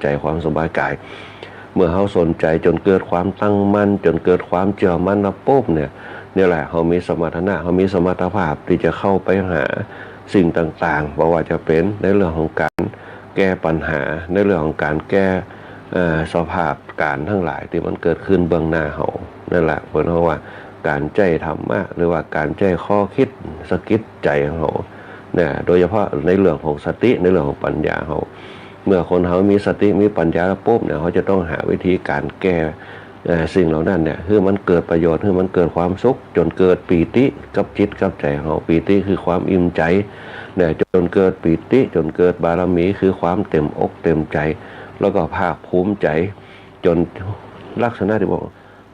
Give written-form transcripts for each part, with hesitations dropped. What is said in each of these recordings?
ใจความสบายกายเมื่อเขาสนใจจนเกิดความตั้งมั่นจนเกิดความเชื่อมั่นแล้วปุ๊บเนี่ยแหละเขามีสมรรถนะเขามีสมรรถภาพที่จะเข้าไปหาสิ่งต่างๆเพราะว่าจะเป็นในเรื่องของการแก้ปัญหาในเรื่องของการแก้สภาพการทั้งหลายที่มันเกิดขึ้นเบื้องหน้าเขานั่นแหละเพราะว่าการใจธรรมะหรือว่าการใจข้อคิดสกิดใจของเขาเนี่ยโดยเฉพาะในเรื่องของสติในเรื่องของปัญญาเขาเมื่อคนเขามีสติมีปัญญาปุ๊บเนี่ยเขาจะต้องหาวิธีการแก้สิ่งเหล่านั้นเนี่ยคือมันเกิดประโยชน์คือมันเกิดความสุขจนเกิดปีติกับจิตกับใจเขาปีติคือความอิ่มใจเนี่ยจนเกิดปีติจนเกิดบารมีคือความเต็มอกเต็มใจแล้วก็ภาคภูมิใจจนลักษณะที่บอก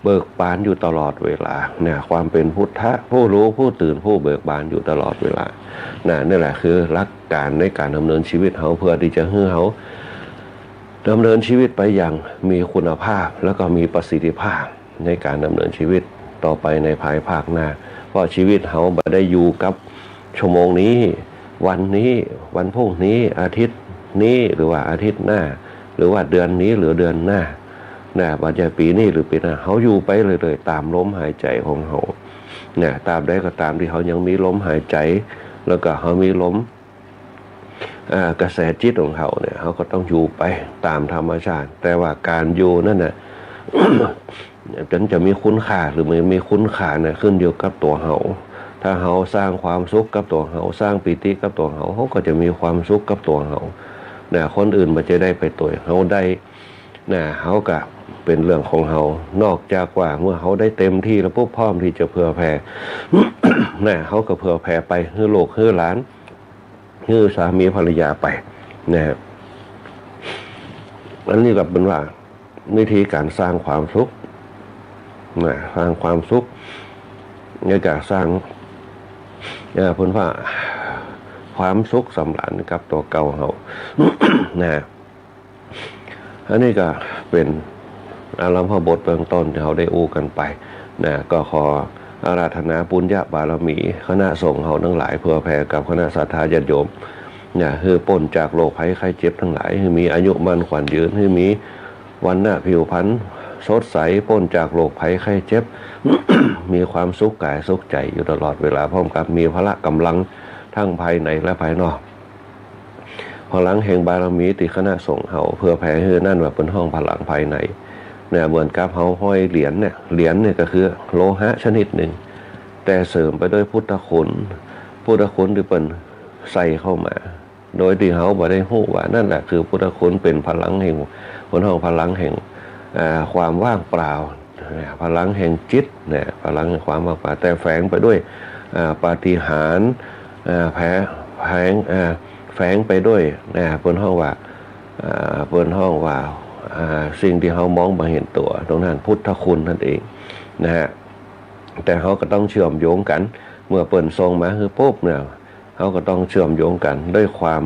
เบิกบานอยู่ตลอดเวลาเนี่ยความเป็นพุทธะผู้รู้ผู้ตื่นผู้เบิกบานอยู่ตลอดเวลานี่แหละคือหลักการในการดำเนินชีวิตเขาเพื่อที่จะให้เขาดำเนินชีวิตไปอย่างมีคุณภาพแล้วก็มีประสิทธิภาพในการดำเนินชีวิตต่อไปในภายภาคหน้าเพราะชีวิตเขาไม่ได้อยู่กับชั่วโมงนี้วันนี้วันพรุ่งนี้อาทิตย์นี้หรือว่าอาทิตย์หน้าหรือว่าเดือนนี้หรือเดือนหน้าว่าจะปีนี้หรือปีหน้าเขาอยู่ไปเลยตามลมหายใจของเขาตามได้ก็ตามที่เขายังมีลมหายใจแล้วก็เขามีลมกระแสจิตของเขาเนี่ยเขาก็ต้องอยู่ไปตามธรรมชาติแต่ว่าการอยู่นั่นน่ะ จะมีคุณค่าหรือไม่มีคุณค่าเนี่ยขึ้นอยู่กับตัวเขาถ้าเขาสร้างความสุขกับตัวเขาสร้างปิติกับตัวเขาก็จะมีความสุขกับตัวเขาคนอื่นมันจะได้ไปตัวเขาได้เขาก็เป็นเรื่องของเขานอกจากว่าเมื่อเขาได้เต็มที่แล้วปุ๊บพร้อมที่จะเผื่อแผ่ เขาก็เผื่อแผ่ไปให้โลกให้หลานให้สามีภรรยาไปนะครับอันนี้ก็เป็นว่าวิธีการสร้างความสุขสร้างความสุขในการสร้างผลว่าความสุขสำราญกับตัวเก่าเขาอันนี้ก็เป็นอารัมภบทเบื้องต้นที่เขาได้อู้กันไปก็ขออาราธนาปุญญาบารมีคณะสงฆ์เขาทั้งหลายเพื่อแผ่กับคณะศรัทธาญาติโยมคือพ้นจากโรคภัยไข้เจ็บทั้งหลายให้มีอายุมั่นขวัญยืนให้มีวันหน้าผิวพรรณสดใสพ้นจากโรคภัยไข้เจ็บ มีความสุขกายสุขใจอยู่ตลอดเวลาพร้อมกับมีพละกำลังทั้งภายในและภายนอกพลังแห่งบารมีที่คณะสงฆ์เขาเพื่อแผ่ให้นั่นว่าเป็นห้องพลังภายในเหมือนกับเขาห้อยเหรียญเนี่ยก็คือโลหะชนิดหนึ่งแต่เสริมไปด้วยพุทธคุณที่เป็นใส่เข้ามาโดยที่เขาบ่ได้ฮู้ว่านั่นแหละคือพุทธคุณเป็นพลังแห่งบนห้องพลังแห่งความว่างเปล่าพลังแห่งจิตพลังแห่งความว่างเปล่าแต่แฝงไปด้วยปาฏิหาริย์แฝงไปด้วยบนห้องว่าสิ่งที่เขามองมาเห็นตัวตรงนั้นพุทธคุณนั่นเองแต่เขาก็ต้องเชื่อมโยงกันเมื่อเปิดทรงมาคือปุ๊บเนี่ยเขาก็ต้องเชื่อมโยงกันด้วยความ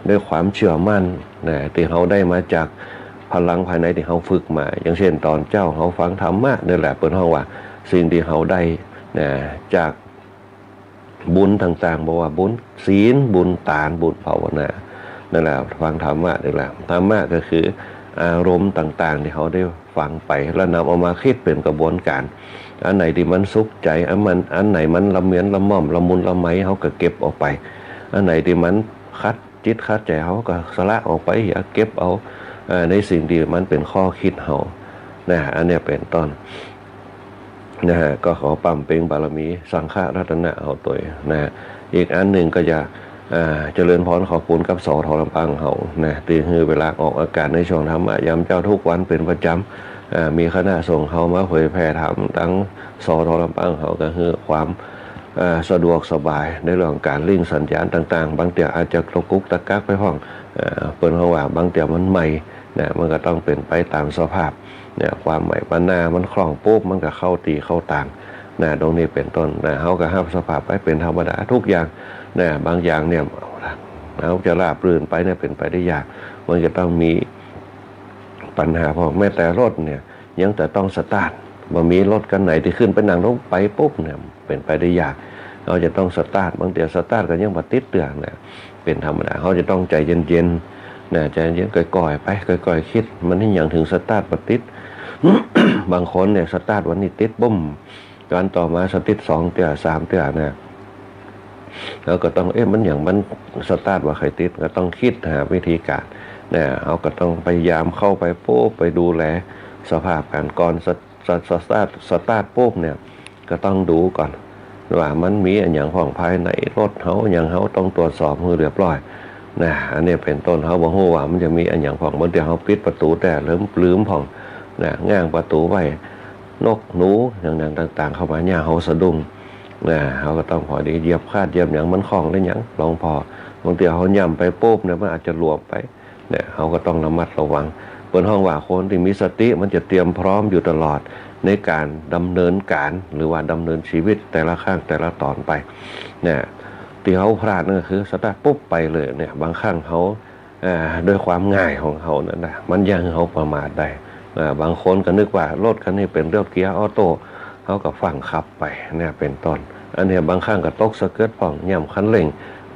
ด้วยความเชื่อมั่นที่เขาได้มาจากพลังภายในที่เขาฝึกมาอย่างเช่นตอนเจ้าเขาฟังธรรมะนี่แหละเปิดห้องว่าสิ่งที่เขาได้จากบุญต่างๆบอกว่าบุญศีลบุญทานบุญภาวนานั่นแหละฟังธรรมะนี่แหละธรรมะก็คืออารมณ์ต่างๆที่เขาได้ฟังไปแล้วนำเอามาคิดเป็นกระบวนการอันไหนที่มันสุขใจอันไหนมันละเมียนละม่อมละมุนละไมเขาก็เก็บออกไปอันไหนที่มันคัดจิตคัดใจเขาก็สละออกไปอย่าเก็บเอาในสิ่งที่มันเป็นข้อคิดเขาอันนี้เป็นต้นก็ขอปั๊มเป่งบารมีสังฆรัตนะเอาตัวอีกอันหนึ่งก็จะเจริญพรขอบคุณกับสท.ลำปางเขาตีคือเวลาออกอากาศในช่วงธรรมะยามเจ้าทุกวันเป็นประจำมีคณะส่งเขามาเผยแผ่ธรรมทั้งสท.ลำปางเขาก็คือความสะดวกสบายในเรื่องการลิงก์สัญญาณต่างๆบางเตี่ยอาจจะตะกุกตะกักไปห้องเปิดห้องว่าบางเตี่ยมันใหม่มันก็ต้องเป็นไปตามสภาพความใหม่ปัญหามันคล่องปุ๊บมันก็เข้าตีเข้าต่างตรงนี้เป็นต้นเขาก็ห้ามสภาพไปเป็นธรรมดาทุกอย่างบางอย่างเนี่ยเขาจะราบรื่นไปเป็นไปได้ยากมันจะต้องมีปัญหาเพราะแม้แต่รถเนี่ยยังแต่ต้องสตาร์ทบ่มีรถกันไหนที่ขึ้นไปนั่งลงไปปุ๊บเนี่ยเป็นไปได้ยากเราจะต้องสตาร์ทบางทีสตาร์ทกันยังบ่ติดเตือนเป็นธรรมดาเขาจะต้องใจเย็นๆ นะใจเย็นก่อยๆไปก่อยๆคิดมันนี่อย่างถึงสตาร์ทปฏิษ บางคนเนี่ยสตาร์ทวันนี้ติดบุ้มการต่อมาสติด2 เตือ3 เตือนะแล้วก็ต้องมันอย่างมันสตาร์ทว่าใครติดก็ต้องคิดหาวิธีการเนี่ยเขาก็ต้องพยายามเข้าไปปุ๊บไปดูแลสภาพการก่อนสตาร์ทปุ๊บเนี่ยก็ต้องดูก่อนว่ามันมีอย่างของภายในรถเขาอย่างเขาต้องตรวจสอบให้เรียบร้อยนะอันนี้เป็นต้นเขาบอกว่ามันจะมีอย่างของบางทีเขาปิดประตูแต่ลืมของนะง่างประตูไว้นกหนูอย่างต่างๆเข้ามาเนี่ยเขาสะดุ้งนะเขาก็ต้องพอดีเหยียบคาดเหยียบอย่างมันคล้องได้อย่างลองพอบางทีเขาย่ำไปปุ๊บเนี่ยมันอาจจะหลวมไปเนี่ยเขาก็ต้องระมัดระวังบนห้องว่าคนที่มีสติมันจะเตรียมพร้อมอยู่ตลอดในการดำเนินการหรือว่าดำเนินชีวิตแต่ละข้างแต่ละตอนไปเนี่ยที่เขาพลาดนั่นก็คือสตาร์ทปุ๊บไปเลยเนี่ยบางครั้งเขาด้วยความง่ายของเขานั่นนะมันยังเขาประมาทได้บางคนก็นึกว่ารถคันนี้เป็นรถเกียร์ออโต้เขาก็ฟังขับไปเนี่ยเป็นต้นอันนี้บางครั้งก็ตกสะเกิดป่องย่ำคันเร่ง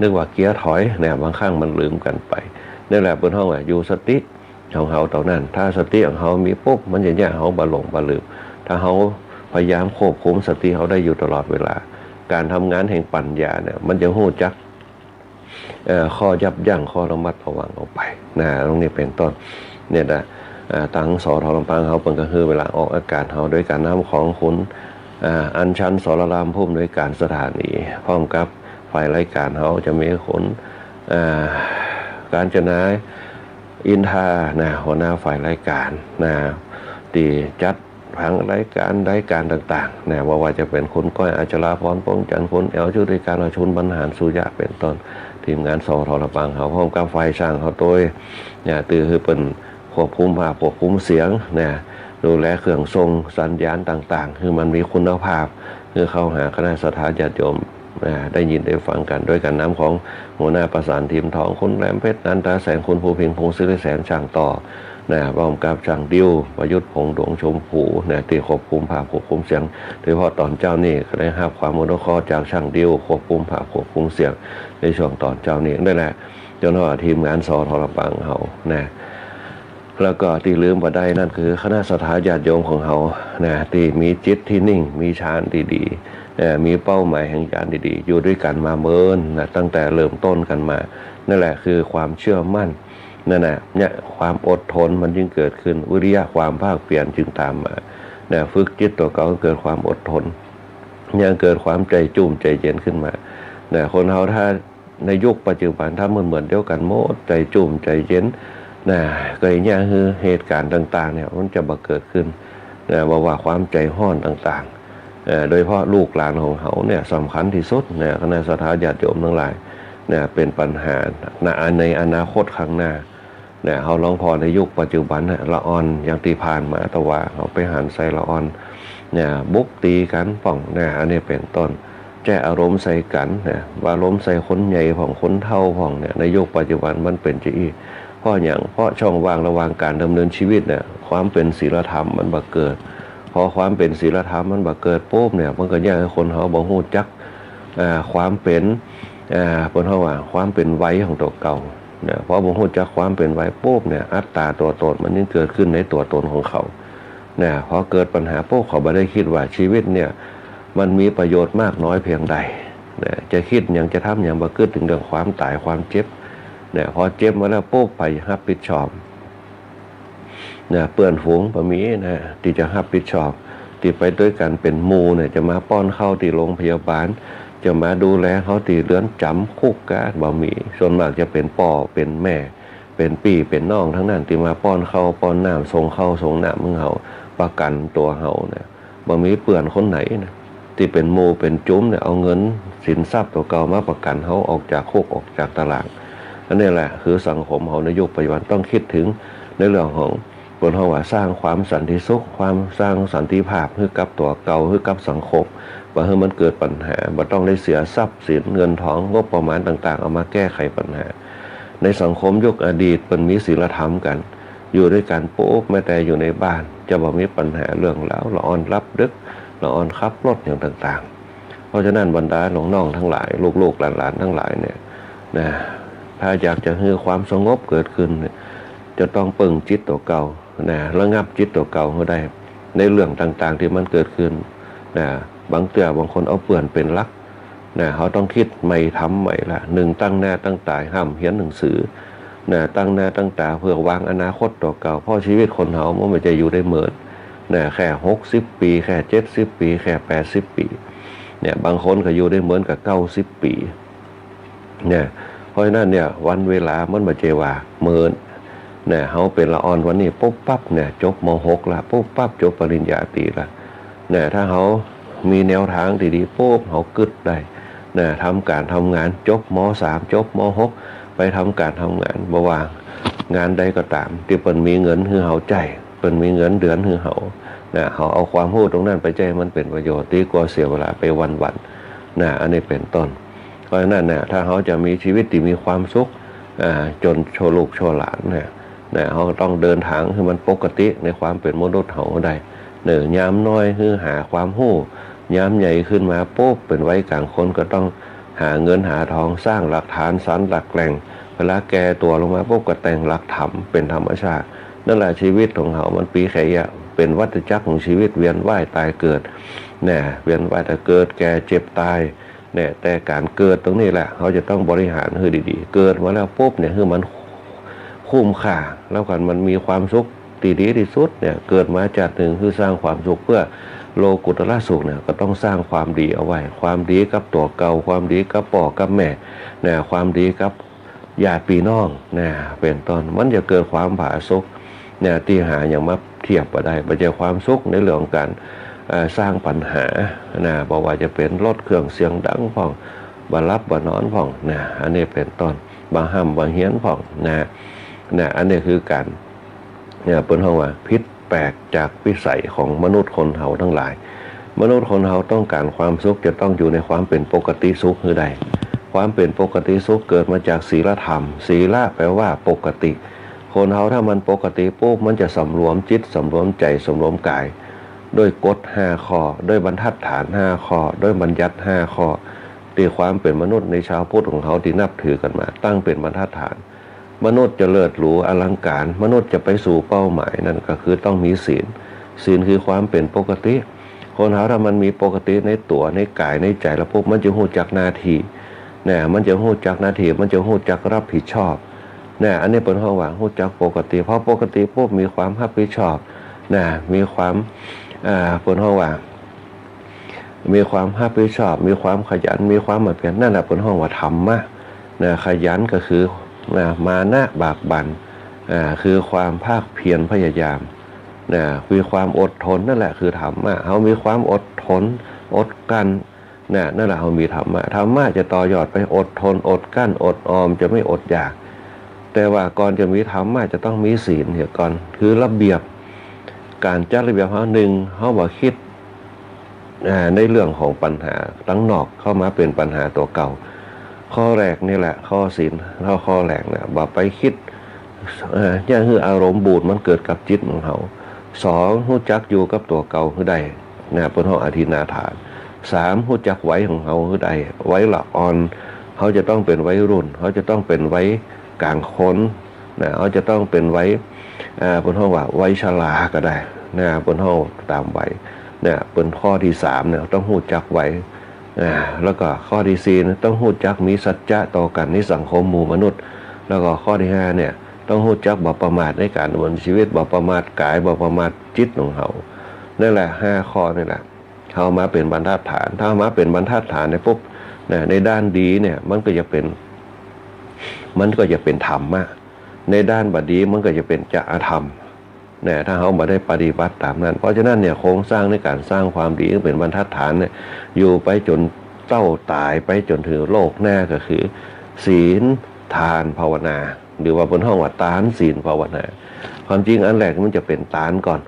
นึกว่าเกียร์ถอยเนี่ยบางครั้งมันลืมกันไปนี่แหละบนห้องอยู่สติของเขาต่อนั้นถ้าสติของเขามีปุ๊บมันจะแย่เขาบาหลงบาลืมถ้าเขาพยายามควบคุมสติเขาได้อยู่ตลอดเวลาการทำงานแห่งปัญญาเนี่ยมันจะหู้จักข้อยับยั้งข้อระมัดระวังออกไปนะตรงนี้เป็นต้นเนี่ยนะตั้งสอทอลำปางเขาเป็นก็คือเวลาออกอากาศเขาด้วยการน้ำของคุณอัญชันสรรามพุ่มด้วยการสถานีพร้อมกับฝ่ายรายการเขาจะมีคนการจนาอินทานะหัวหน้าฝ่ายรายการนะตีจัดผังรายการต่างๆนะว่าจะเป็นคุณก้อยอัจฉราพรป้องจันทร์คุณชุติการชุนบรรหารสุยะเป็นต้นทีมงานสทรปังเขาพร้อมกับฝ่ายช่างเขาโดยเนี่ยตือคือเป็นควบคุมภาพควบคุมเสียงเนี่ยดูแลเครื่องทรงสัญญาณต่างๆคือมันมีคุณภาพคือเข้าหาคณะสัทธาญาติโยมได้ยินได้ฟังกันด้วยกันน้ำของหัวหน้าประสานทีมทองคุณแหลมเพชรนันทแสนคุณภูพิงพงศ์ศิริแสนช่างต่อพร้อมกับช่างดิวประยุทธ์พงษ์ดวงชมพูตีควบคุมภาพควบคุมเสียงโดยเฉพาะตอนเจ้านี่ก็ได้รับความอนุเคราะห์จากช่างดิวควบคุมภาพควบคุมเสียงในช่วงตอนเจ้านี่นั่นแหละจนว่าทีมงานสทรปังเขาแล้วก็ที่ลืมไปได้นั่นคือคณะสัทธาญาติโยมของเขาที่มีจิตที่นิ่งมีฌานดีๆมีเป้าหมายแห่งฌานดีๆอยู่ด้วยกันมาเมินตั้งแต่เริ่มต้นกันมานั่นแหละคือความเชื่อมั่นนั่นแหละเนี่ยความอดทนมันจึงเกิดขึ้นวิริยะความภาคเปลี่ยนจึงตามมาฝึกจิตตัวเก่าเกิดความอดทนยังเกิดความใจจุ่มใจเย็นขึ้นมาคนเราถ้าในยุคปัจจุบันถ้าเหมือนเดียวกันโมดใจจุ่มใจเย็นก็อย่างนี้คือเหตุการณ์ต่างๆเนี่ยมันจะบังเกิดขึ้นว่าความใจห้อนต่างๆโดยเฉพาะลูกหลานของเขาเนี่ยสำคัญที่สุดคณะสัทธาญาติโยมทั้งหลายเป็นปัญหาในอนาคตข้างหน้าเขาลองพอในยุคปัจจุบันละอ่อนอย่างตีผ่านมาแต่ว่าเขาไปหันใส่ละอ่อนบุกตีกันป่องอันนี้เป็นต้นแจ้อารมณ์ใส่กันว่าอารมณ์ใส่คนใหญ่ของคนเท่าของในยุคปัจจุบันมันเป็นจีเพราะช่องว่างระหว่างการดำเนินชีวิตความเป็นศีลธรรมมันบังเกิดพอความเป็นศีลธรรมมันบังเกิดปุ๊บมันก็แยกให้คนเขาบ่ฮู้จักความเป็นบนว่าความเป็นไว้ของตัวเก่าเพราะบ่ฮู้จักความเป็นไว้ปุ๊บอัตตาตัวตนมันยิ่งเกิดขึ้นในตัวตนของเขาพอเกิดปัญหาปุ๊บเขาไม่ได้คิดว่าชีวิตมันมีประโยชน์มากน้อยเพียงใดจะคิดอย่างจะทำอย่างบ่คิดถึงเรื่องความตายความเจ็บพอเจ็บมาแล้วปุ๊บไปรับผิดชอบเปื่อนฝูงประมีที่จะรับผิดชอบที่ไปด้วยกันเป็นหมู่จะมาป้อนข้าวที่โรงพยาบาลจะมาดูแลเขาที่เรือนจำคุกกะบ่มีส่วนมากจะเป็นป่อเป็นแม่เป็นพี่เป็นน้องทั้งนั้นที่มาป้อนข้าวป้อนน้ำส่งข้าวส่งน้ำมึงเขาประกันตัวเขาบ่มีเปื่อนคนไหนที่เป็นหมู่เป็นจุ้มเอาเงินสินทรัพย์ตัวเก่ามาประกันเขาออกจากคุกออกจากตารางอันนี้แหละคือสังคมเขาในยุคปัจจุบันต้องคิดถึงในเรื่องของบนว่าสร้างความสันติสุขความสร้างสันติภาพให้กับตัวเก่าให้กับสังคมว่าให้มันเกิดปัญหาบ่ต้องได้เสียทรัพย์สินเงินทองงบประมาณต่างๆเอามาแก้ไขปัญหาในสังคมยุคอดีตมันมีศีลธรรมกันอยู่ด้วยกันปุ๊บแม้แต่อยู่ในบ้านจะบ่มีปัญหาเรื่องแล้วละอ่อนรับดึกละอ่อนขับรถอย่างต่างๆเพราะฉะนั้นบรรดาน้องๆทั้งหลายลูกๆหลานๆทั้งหลาย ถ้าอยากจะให้ความสงบเกิดขึ้นจะต้องปึงจิตตัวเก่านะระงับจิตตัวเก่าเขาได้ในเรื่องต่างๆที่มันเกิดขึ้นนะบางคนเอาเปื่อนเป็นลักนะเขาต้องคิดใหม่ทำใหม่ละหนึ่งตั้งหน้าตั้งตาห้ามเขียนหนังสือนะตั้งหน้าตั้งตาเพื่อวางอนาคตตัวเก่าเพราะชีวิตคนเขามันไม่จะอยู่ได้เหมือนนะแค่60 ปีแค่70 ปีแค่80 ปีเนี่ยบางคนก็อยู่ได้เหมือนกับ90 ปีเนี่ยเพราะฉะนั้นเนี่ยวันเวลามันมาเจว่าเหมือนเนี่ยเขาเป็นละอ่อนวันนี้ปุ๊บปั๊บเนี่ยจบม.6 ละปุ๊บปั๊บจบปริญญาตรีละเนี่ยถ้าเขามีแนวทางดีๆปุ๊บเขากึดได้เนี่ยทำการทำงานจบม.3 จบม.6 ไปทำการทำงานบ่ว่างานใดก็ตามที่เปิ้นมีเงินคือเขาใจเปิ้นมีเงินเดือนคือเขาเนี่ยเขาเอาความรู้ตรงนั้นไปใจมันเป็นประโยชน์ดีกว่าเสียเวลาไปวันๆนะอันนี้เป็นต้นเพราะฉะนั้นเนี่ยถ้าเขาจะมีชีวิตที่มีความสุขจนโชว์ลูกโชว์หลานเนี่ยเขาต้องเดินทางให้มันปกติในความเป็นมนุษย์เขาได้ยามน้อยคือหาความรู้ยามใหญ่ขึ้นมาปุ๊บเป็นไว้กลางคนก็ต้องหาเงินหาทองสร้างหลักฐานสันหลักแหล่งเวลาแก่ตัวลงมาปุ๊บก็แต่งหลักธรรมเป็นธรรมชาตินั่นแหละชีวิตของเขามันปีแค่เป็นวัฏจักรของชีวิตเวียนว่ายตายเกิดเนี่ยเวียนว่ายแต่เกิดแก่เจ็บตายเนี่ยแต่การเกิดตรงนี้แหละเขาจะต้องบริหารให้ดีๆเกิดมาแล้วปุ๊บเนี่ยคือมันคุ้มค่าแล้วกันมันมีความสุขดีที่สุดเนี่ยเกิดมาจากหนึ่งคือสร้างความสุขเพื่อโลกุตระสุขเนี่ยก็ต้องสร้างความดีเอาไว้ความดีกับตัวเก่าความดีกับพ่อกับแม่เนี่ยความดีกับญาติพี่น้องเนี่ยเป็นต้นมันจะเกิดความผาสุกเนี่ยที่หาอย่างมาเทียบไปได้มันจะความสุขในเรื่องการสร้างปัญหานะบอกว่าจะเป็นรถเครื่องเสียงดังพ่องบารับบานอนพ่องนะอันนี้เป็นต้นบางห้ำบางเฮียนพ่องนะอันนี้คือการเนี่ยเป็นห้องว่าพิษแปลกจากวิสัยของมนุษย์คนเฮาทั้งหลายมนุษย์คนเฮาต้องการความสุขจะต้องอยู่ในความเป็นปกติสุขคือใดความเป็นปกติสุขเกิดมาจากศีลธรรมศีละแปลว่าปกติคนเฮาถ้ามันปกติปุ๊บมันจะสำรวมจิตสำรวมใจสำรวมกายด้วยกฎ5ข้อด้วยบรรทัดฐาน5ข้อด้วยบัญญัติ5ข้อที่ความเป็นมนุษย์ในชาวพุทธของเขาที่นับถือกันมาตั้งเป็นบรรทัดฐานมนุษย์จะเลิศหรูอลังการมนุษย์จะไปสู่เป้าหมายนั่นก็คือต้องมีศีลคือความเป็นปกติคนเราถ้ามันมีปกติในตัวในกายในใจแล้วปุ๊บมันจะรู้จักหน้าที่เนี่ยมันจะรู้จักหน้าที่มันจะรู้จักรับผิดชอบเนี่ยอันนี้เป็นห้องว่ารู้จักปกติเพราะปกติปุ๊บมีความรับผิดชอบเนี่ยมีความเป็นห้องว่ามีความรับผิดชอบมีความขยันมีความหมั่นเพียรนั่นแหละเป็นห้องว่าธรรมะเนี่ยขยันก็คือมานะบากบั่นคือความภาคเพียรพยายามคือความอดทนนั่นแหละคือธรรมะเขามีความอดทนอดกั้นนั่นแหละเขามีธรรมะจะต่อยอดไปอดทนอดกั้นอดออมจะไม่อดอยากแต่ว่าก่อนจะมีธรรมะจะต้องมีศีลเหี่ยก่อนคือระเบียบการจัดระเบียบเขาหนึ่งเขาบอกคิดในเรื่องของปัญหาตั้งนอกเข้ามาเป็นปัญหาตัวเก่าข้อแรกนี่แหละข้อศีลข้อแรกเนี่ยบอกไปคิดอย่างคืออารมณ์บูดมันเกิดกับจิตของเขาสองรู้จักอยู่กับตัวเก่าคือใดเป็นห้องอธินาทานสามรู้จักไว้ของเขาคือใดไว้ละอ่อนเขาจะต้องเป็นไว้รุ่นเขาจะต้องเป็นไว้กลางคนเขาจะต้องเป็นไว้เป็นห้องว่าไว้ชราก็ได้เป็นห้องตามไว้เป็นข้อที่สามเนี่ยต้องรู้จักไว้แล้วก็ข้อที่สี่ต้องรู้จักมีสัจจะต่อกันในสังคมหมู่มนุษย์แล้วก็ข้อที่ห้าเนี่ยต้องรู้จักบ่ประมาทในการดำเนินชีวิตบ่ประมาทกายบ่ประมาทจิตของเขานั่นแหละ5ข้อนี่แหละเขามาเป็นบรรทัดฐานถ้ามาเป็นบรรทัดฐานในปุ๊บในด้านดีเนี่ยมันก็จะเป็นธรรมะในด้านบดีมันก็จะเป็นจริยธรรมถ้าเขามาได้ปฏิบัติตามนั้นเพราะฉะนั้นเนี่ยโครงสร้างในการสร้างความดีเป็นบรรทัดฐานเนี่ยอยู่ไปจนเต้าตายไปจนถึงโลกหน้าก็คือศีลทานภาวนาหรือว่าบนห้องว่าทานศีลภาวนาความจริงอันแรกมันจะเป็นทานก่อน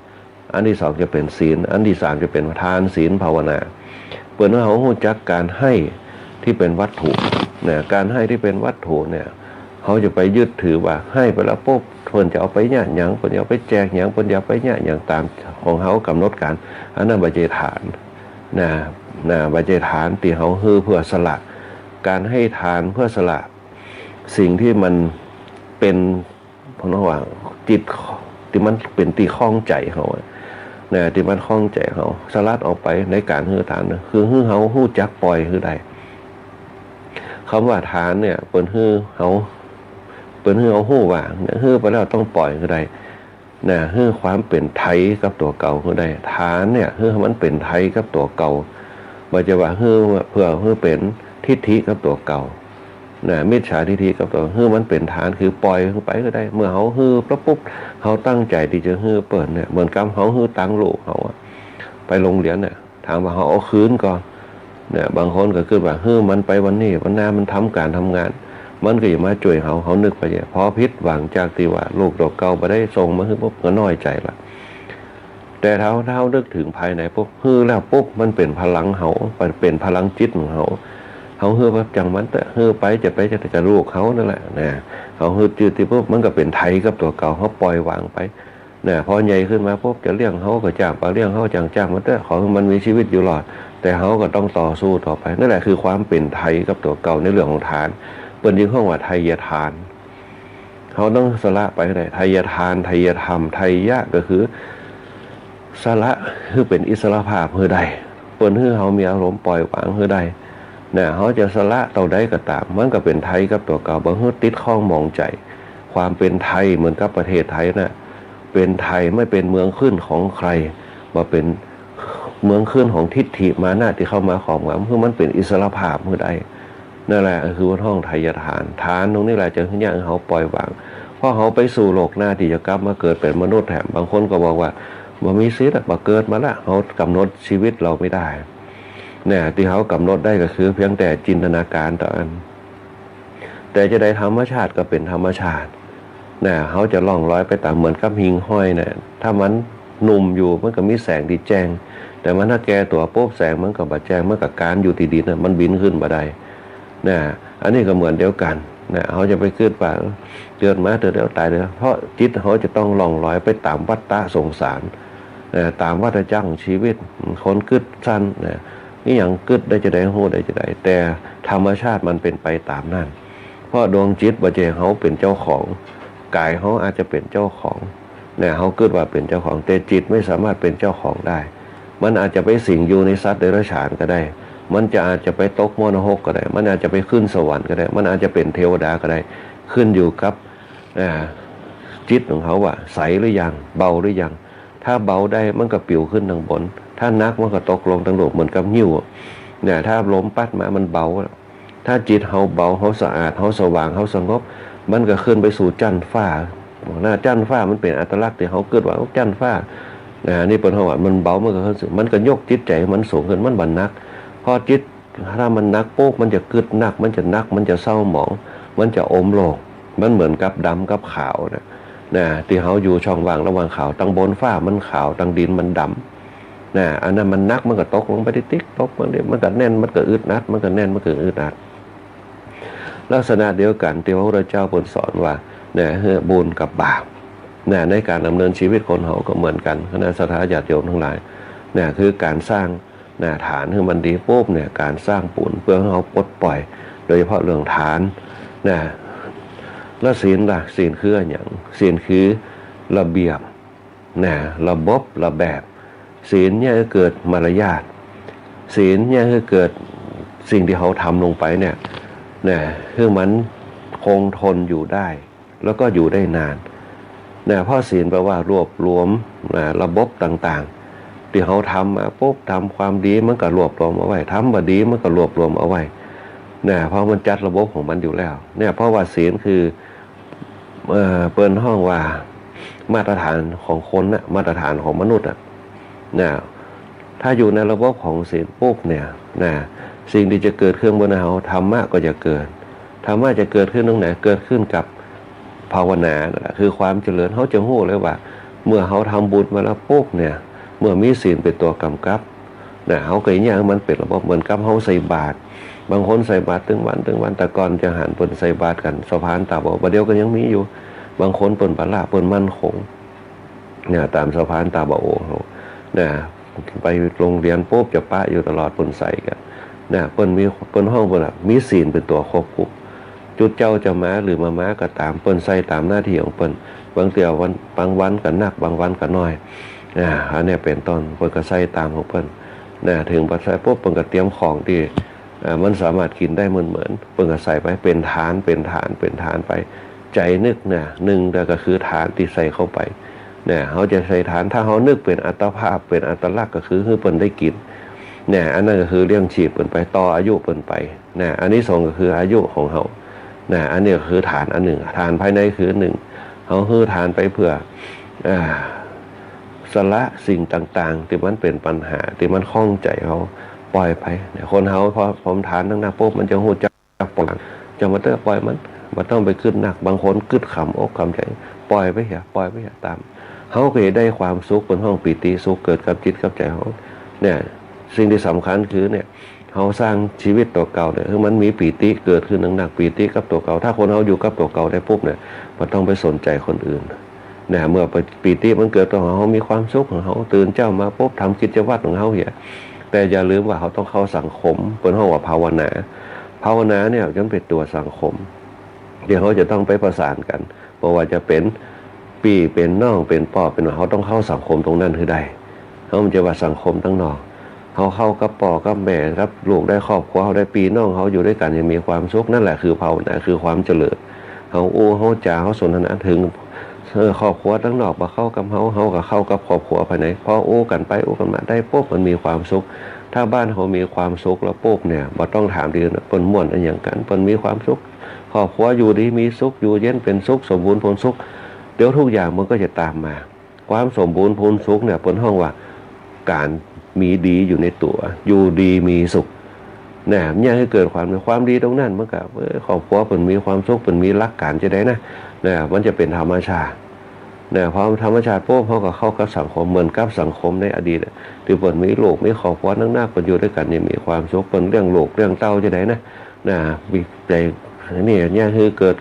อันที่สองจะเป็นศีลอันที่สามจะเป็นทานศีลภาวนาเปิดว่าเขารู้จักการให้ที่เป็นวัตถุการให้ที่เป็นวัตถุเนี่ยเขาจะไปยึดถือว่าให้ไปแล้วปุ๊บเพิ่นจะเอาไปเนี่ยอย่างเพิ่นจะเอาไปแจกอย่างเพิ่นจะเอาไปเนี่ยอย่างตามของเขากำหนดการอันนั้นบัจเจฐานบัจเจฐานที่เขาฮือเพื่อสละการให้ทานเพื่อสละ สิ่งที่มันเป็นเพราะว่าจิตที่มันเป็นตีข้องใจเขาเนี่ยที่มันข้องใจเขาสลัดออกไปในการฮือฐานคือฮือเขาฮู้จักปล่อยคือใดคำว่าฐานเนี่ยเปิ้นฮือเขาฮู้ว่าเนี่ยฮือไปแล้วต้องปล่อยคือใดเนี่ยฮือความเป็นไทยกับตัวเก่าคือใดฐานเนี่ยฮือมันเป็นไทยกับตัวเก่าบ่จะว่าฮือเพื่อฮือเป็นทิฏฐิกับตัวเก่านะมิจฉาทิฏฐิกับตัวฮือมันเป็นฐานคือปล่อยไปก็ได้เมื่อเขาฮือปุ๊บเขาตั้งใจที่จะฮือเปิดเนี่ยเหมือนกับเขาฮือตั้งลูกเขาไปโรงเรียนเนี่ยถามว่าเขาเอาคืนก่อนเนี่ยบางคนก็คือว่าฮือมันไปวันนี้วันหน้ามันทำการทำงานมันก็อย่ามาจ่วยเขานึกไปเนี่ยพอพิษหวังจากที่ว่าลูกตัวเก่าไปได้ส่งมาฮือปุ๊บก็น้อยใจละแต่เท้านึกถึงภายในปุ๊บฮือแล้วปุ๊บมันเป็นพลังเขาเป็นพลังจิตของเขาฮือแบบจังมันแต่ฮือไปจะลูกเขานั่นแหละนะเขาฮือจืดที่ปุ๊บมันก็เป็นไทยกับตัวเก่าเขาปล่อยวางไปนะพอใหญ่ขึ้นมาปุ๊บจะเลี้ยงเขาก็จ้างปลาเลี้ยงเขาจ้างมันแต่ของมันมีชีวิตอยู่หลอดแต่เขาก็ต้องต่อสู้ต่อไปนั่นแหละคือความเป็นไทยกับตัวเก่าในเรื่องของฐานเป็นยิ่งข้องว่าไทยทานเขาต้องสละไปได้ไทยทานไทยธรรมไทยยะก็คือสละคือเป็นอิสระภาพเพื่อใดเปิ้นคือเขามีอารมณ์ปล่อยวางเพื่อใดเนี่ยเขาจะสละเต่าใดก็ตามมันก็เป็นไทยกับตัวเก่าบางทีติดข้องมองใจความเป็นไทยเหมือนกับประเทศไทยนะเป็นไทยไม่เป็นเมืองขึ้นของใครมาเป็นเมืองขึ้นของทิฏฐิมานะที่เข้ามาของว่าคือมันเป็นอิสระภาพเมื่อใดนั่นแหละคือว่าท่องไทยฐานตรงนี้แหละจะขึ้นอย่างเขาปล่อยวางเพราะเขาไปสู่โลกหน้าที่จะกลับมาเกิดเป็นมนุษย์แถมบางคนก็บอกว่าบ่มีสิทธิ์มาเกิดมาละเขากำหนดชีวิตเราไม่ได้เนี่ยที่เขากำหนดได้ก็คือเพียงแต่จินตนาการต่ออันแต่จะได้ธรรมชาติก็เป็นธรรมชาติเนี่ยเขาจะล่องลอยไปตามเหมือนกับหิ่งห้อยเนี่ยถ้ามันหนุ่มอยู่มันก็มีแสงที่แจ้งแต่มันถ้าแก่ตัวปุ๊บแสงมันก็บาดแจ้งมันกับการอยู่ที่ดินน่ะมันบินขึ้นมาได้เนี่ยอันนี้ก็เหมือนเดียวกันเนี่ยเขาจะไปขึ้นป่าเกิดมาเดี๋ยวตายเลยเพราะจิตเขาจะต้องล่องลอยไปตามวัฏฏะสงสารตามวัฏจักรของชีวิตคนกึดสั้นเนี่ยนี่อย่างกึดได้จะได้โหได้จะได้แต่ธรรมชาติมันเป็นไปตามนั้นเพราะดวงจิตบาเจเขาเป็นเจ้าของกายเขาอาจจะเป็นเจ้าของเนี่ยเขากึดว่าเป็นเจ้าของแต่จิตไม่สามารถเป็นเจ้าของได้มันอาจจะไปสิงอยู่ในสัตว์เดรัจฉานก็ได้มันจะอาจจะไปตกมรณะก็ได้มันอาจจะไปขึ้นสวรรค์ก็ได้มันอาจจะเป็นเทวดาก็ได้ขึ้นอยู่กับจิตของเขาว่าใสหรือยังเบาหรือยังถ้าเบาได้มันก็ปิวขึ้นทางบนถ้านักมันก็ตกลงทางโลกเหมือนกับหิ้วเนี่ยถ้าลมปัดมามันเบาถ้าจิตเขาเบาเขาสะอาดเขาสว่างเขาสงบมันก็ขึ้นไปสู่จันทร์ฟ้าหน้าจันทร์ฟ้ามันเป็นอัตลักษณ์ที่เขาเกิดว่าจันทร์ฟ้านี่เป็นหัวมันเบามันก็ขึ้นมันก็ยกจิตใจมันสูงขึ้นมันบันนักพอจิตถ้ามันนักโป๊กมันจะกึดนักมันจะนักมันจะเศร้าหมองมันจะอมโลกมันเหมือนกับดำกับขาวนะที่เขาอยู่ช่องว่างระหว่างขาวตั้งบนฟ้ามันขาวตั้งดินมันดำอันนั้นมันนักมันก็ตกลงไปติ๊กตกมันก็แน่นมันก็อึดอัดมันก็แน่นมันก็อึดอัดลักษณะเดียวกันที่พระพุทธเจ้าสอนว่าบุญกับบาปในการดำเนินชีวิตคนเขาก็เหมือนกันคณะสัตยาติโยมทั้งหลายคือการสร้างฐานให้มันดีปุ๊บการสร้างปุญเพื่อให้เขาปลดปล่อยโดยเฉพาะเรื่องฐานแล้วศีลล่ะศีลคืออย่างศีลคือระเบียบระบบระแบบศีลเนี่ยเกิดมารยาทศีลเนี่ยเกิดสิ่งที่เขาทำลงไปคือมันคงทนอยู่ได้แล้วก็อยู่ได้นานเพราะศีลแปลว่ารวบรวมระบบต่างๆที่เขาทำมาปุ๊บทำความดีมันก็รวบรวมเอาไว้ทำบดีมันก็รวบรวมเอาไว้เพราะมันจัดระบบของมันอยู่แล้วเพราะว่าศีลคือเปิดห้องว่ามาตรฐานของคนมาตรฐานของมนุษย์ถ้าอยู่ในระบบของศีลปุ๊บสิ่งที่จะเกิดขึ้นบนเขาธรรมะก็จะเกิดธรรมะจะเกิดขึ้นตรงไหนเกิดขึ้นกับภาวนาคือความเจริญเขาจะรู้เลยว่าเมื่อเขาทำบุญมาแล้วปุ๊บเมื่อมีศีลเป็นตัวกำกับเขาเกยเนี่ยมันเป็นระบบเหมือนกับเขาใส่บาตรบางคนใส่บาตรตึงวันแต่ก่อนจะหันเปิ่นใส่บาตรกันสะพานตาบอกประเดี๋ยวก็ยังมีอยู่บางคนเปิ่นปลาเปิ่นมั่นคงตามสะพานตาบะโอไปโรงเรียนปุ๊บจะปะอยู่ตลอดเปิ่นใส่กันเปิ่นมีเปิ่นห้องเปิ่นมีศีลเป็นตัวควบคุม จุดเจ้าจะมาหรือมาก็ตามเปิ้นใส่ตามหน้าที่ของเปิ้นบางเที่ยววันบางวันก็หนักบางวันก็น้อยอันนี้เป็นต้นเปิ้นก็ใส่ตามของเปิ้นถึงปัจจัยปุ๊บเปิ้นก็เตรียมของที่มันสามารถกินได้เหมือนเปิ้นก็ใส่ไปเป็นฐานไปใจนึกหนึ่งแต่ก็คือฐานที่ใส่เข้าไปเขาจะใส่ฐานถ้าเขานึกเป็นอัตภาพเป็นอัตลักษณ์ก็คือเปิ้นได้กินอันนั้นก็คือเรื่องชีพเปิ้นไปต่ออายุเปิ้นไปอันนี้สองก็คืออายุของเขาอันนี้ก็คือฐานอันหนึ่งฐานภายในคือหนึ่งเขาคือฐานไปเพื่อสละสิ่งต่างๆที่มันเป็นปัญหาที่มันข้องใจเขาปล่อยไปคนเขาพอผมฐานนั่งปุ๊บมันจะหูจักปล่อยจะมาเตอปล่อยมันต้องไปขึ้นหนักบางคนกึดขำอกขำใจปล่อยไปเถอะตามเขาเคยได้ความสุขบนห้องปีติสุขเกิดกับจิตกับใจเขาสิ่งที่สำคัญคือเขาสร้างชีวิตตัวเก่าคือมันมีปีติเกิดขึ้นหนักปีติกับตัวเก่าถ้าคนเขาอยู่กับตัวเก่าได้ปุ๊บมันต้องไปสนใจคนอื่นเมื่อปีติมันเกิดตัวเขามีความสุขของเขาตื่นเจ้ามาปุ๊บทำกิจวัตรของเขาแต่อย่าลืมว่าเขาต้องเข้าสังคมเป็นห้องว่าภาวนาจนเป็นตัวสังคมเดี๋ยวเขาจะต้องไปประสานกันเพราะว่าจะเป็นปีเป็นน้องเป็นป่อเป็นเขาต้องเข้าสังคมตรงนั้นคือได้เขามันจะว่าสังคมตั้งนอกเขาเข้ากับป่อกับแม่ครับลูกได้ครอบครัวเขาได้ปีน้องเขาอยู่ด้วยกันยังมีความสุขนั่นแหละคือภาวนาคือความเจริญเขาเขาจ่าเขาสนทนาถึงครอบครัวตั้งนอกมาเข้ากับเขากับเข้ากับครอบครัวภายในพอกันไปกันมาได้ปุ๊บมันมีความสุขถ้าบ้านเขามีความสุขแล้วปุ๊บบ่ต้องถามดีนะเปิ้นม่วนอันอย่างกันเปิ้นมีความสุขครอบครัวอยู่ดีมีสุขอยู่เย็นเป็นสุขสมบูรณ์ผลสุขเดี๋ยวทุกอย่างมันก็จะตามมาความสมบูรณ์ผลสุขเปิ้นห้องว่าการมีดีอยู่ในตัวอยู่ดีมีสุขมันยังให้เกิดความดีตรงนั้นมันก็ครอบครัวเปิ้นมีความสุขเปิ้นมีรักกันจะได้นะมันจะเป็นธรรมชาติพอธรรมชาติปุ๊บเขาก็เข้ากับสังคมเหมือนกับสังคมในอดีตที่เปิ้นมีลูกมีครอบครัวนั่งหน้าเปิ้นอยู่ด้วยกันมีความสุขเปิ้นเรื่องลูกเรื่องเต้าจะได้นะมีใจนี่คือเกิด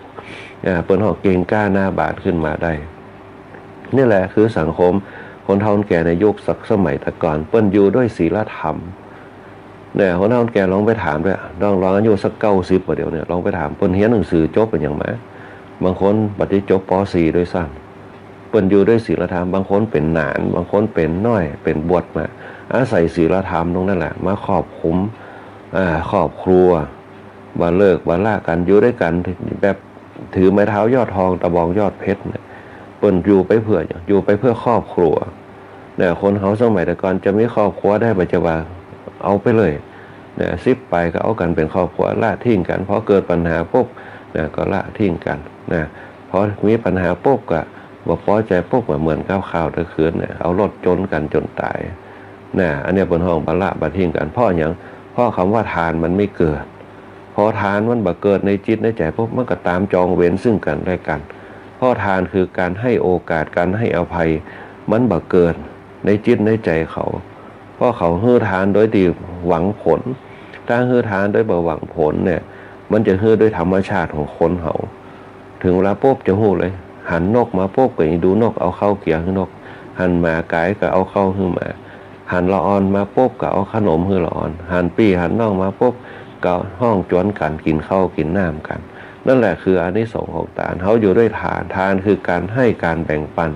เปิ้นเก่งกล้าหน้าบาดขึ้นมาได้นี่แหละคือสังคมคนเฒ่าคนแก่ในยุคสมัยแต่ก่อนเปิ้นอยู่ด้วยศีลธรรมคนเฒ่าคนแก่ลองไปถามด้วยลองอายุสัก90กว่าเดี๋ยวลองไปถามเปิ้นเรียนหนังสือจบเป็นอย่างไรบางคนบัดนี้จบป.4 ด้วยซ้ำเปิ้นอยู่ด้วยศีลธรรมบางคนเป็นหนานบางคนเป็นน้อยเป็นบวชมาอาศัยศีลธรรมตรงนั้นแหละมาครอบคุมครอบครัวบ่เลิกบ่ละกันอยู่ด้วยกันแบบถือไม้เท้ายอดทองตะบองยอดเพชรเปิ้นอยู่ไปเพื่อครอบครัวคนเฮาสมัยแต่ก่อนจะมีครอบครัวได้ปัจจุบันเอาไปเลยซิปไปก็เอากันเป็นครอบครัวละทิ้งกันพอเกิดปัญหาปุ๊บก็ละทิ้งกันพอมีปัญหาปุ๊บก็บ่พอใจปุ๊บเหมือนข้าวตะคืนเอารถจนกันจนตายอันนี้บนห้องบ่ละบ่ทิ้งกันเพราะหยังเพราะคำว่าทานมันไม่เกิดพอทานมันบ่เกิดในจิตในใจปุ๊บมันก็ตามจองเว้นซึ่งกันและกันเพราะทานคือการให้โอกาสการให้อภัยมันบ่เกิดในจิตในใจเขาเพราะเขาฮื้อทานโดยที่หวังผลถ้าฮื้อทานโดยบ่หวังผลมันจะฮื้อด้วยธรรมชาติของคนเขาถึงเวลาปุ๊บจะฮู้เลยหันนกมาปุ๊บก็ดูนกเอาเข้าเกียงให้นกหันหมาไก่ก็เอาเข้าให้หมาหันละออนมาปุ๊บก็เอาขนมให้ละออนหันปีหันน้องมาปุ๊บก็ห้องจวนกันกินข้าวกินน้ำกันนั่นแหละคืออานิสงส์ของทานเขาอยู่ด้วยทานคือการให้การแบ่งปัน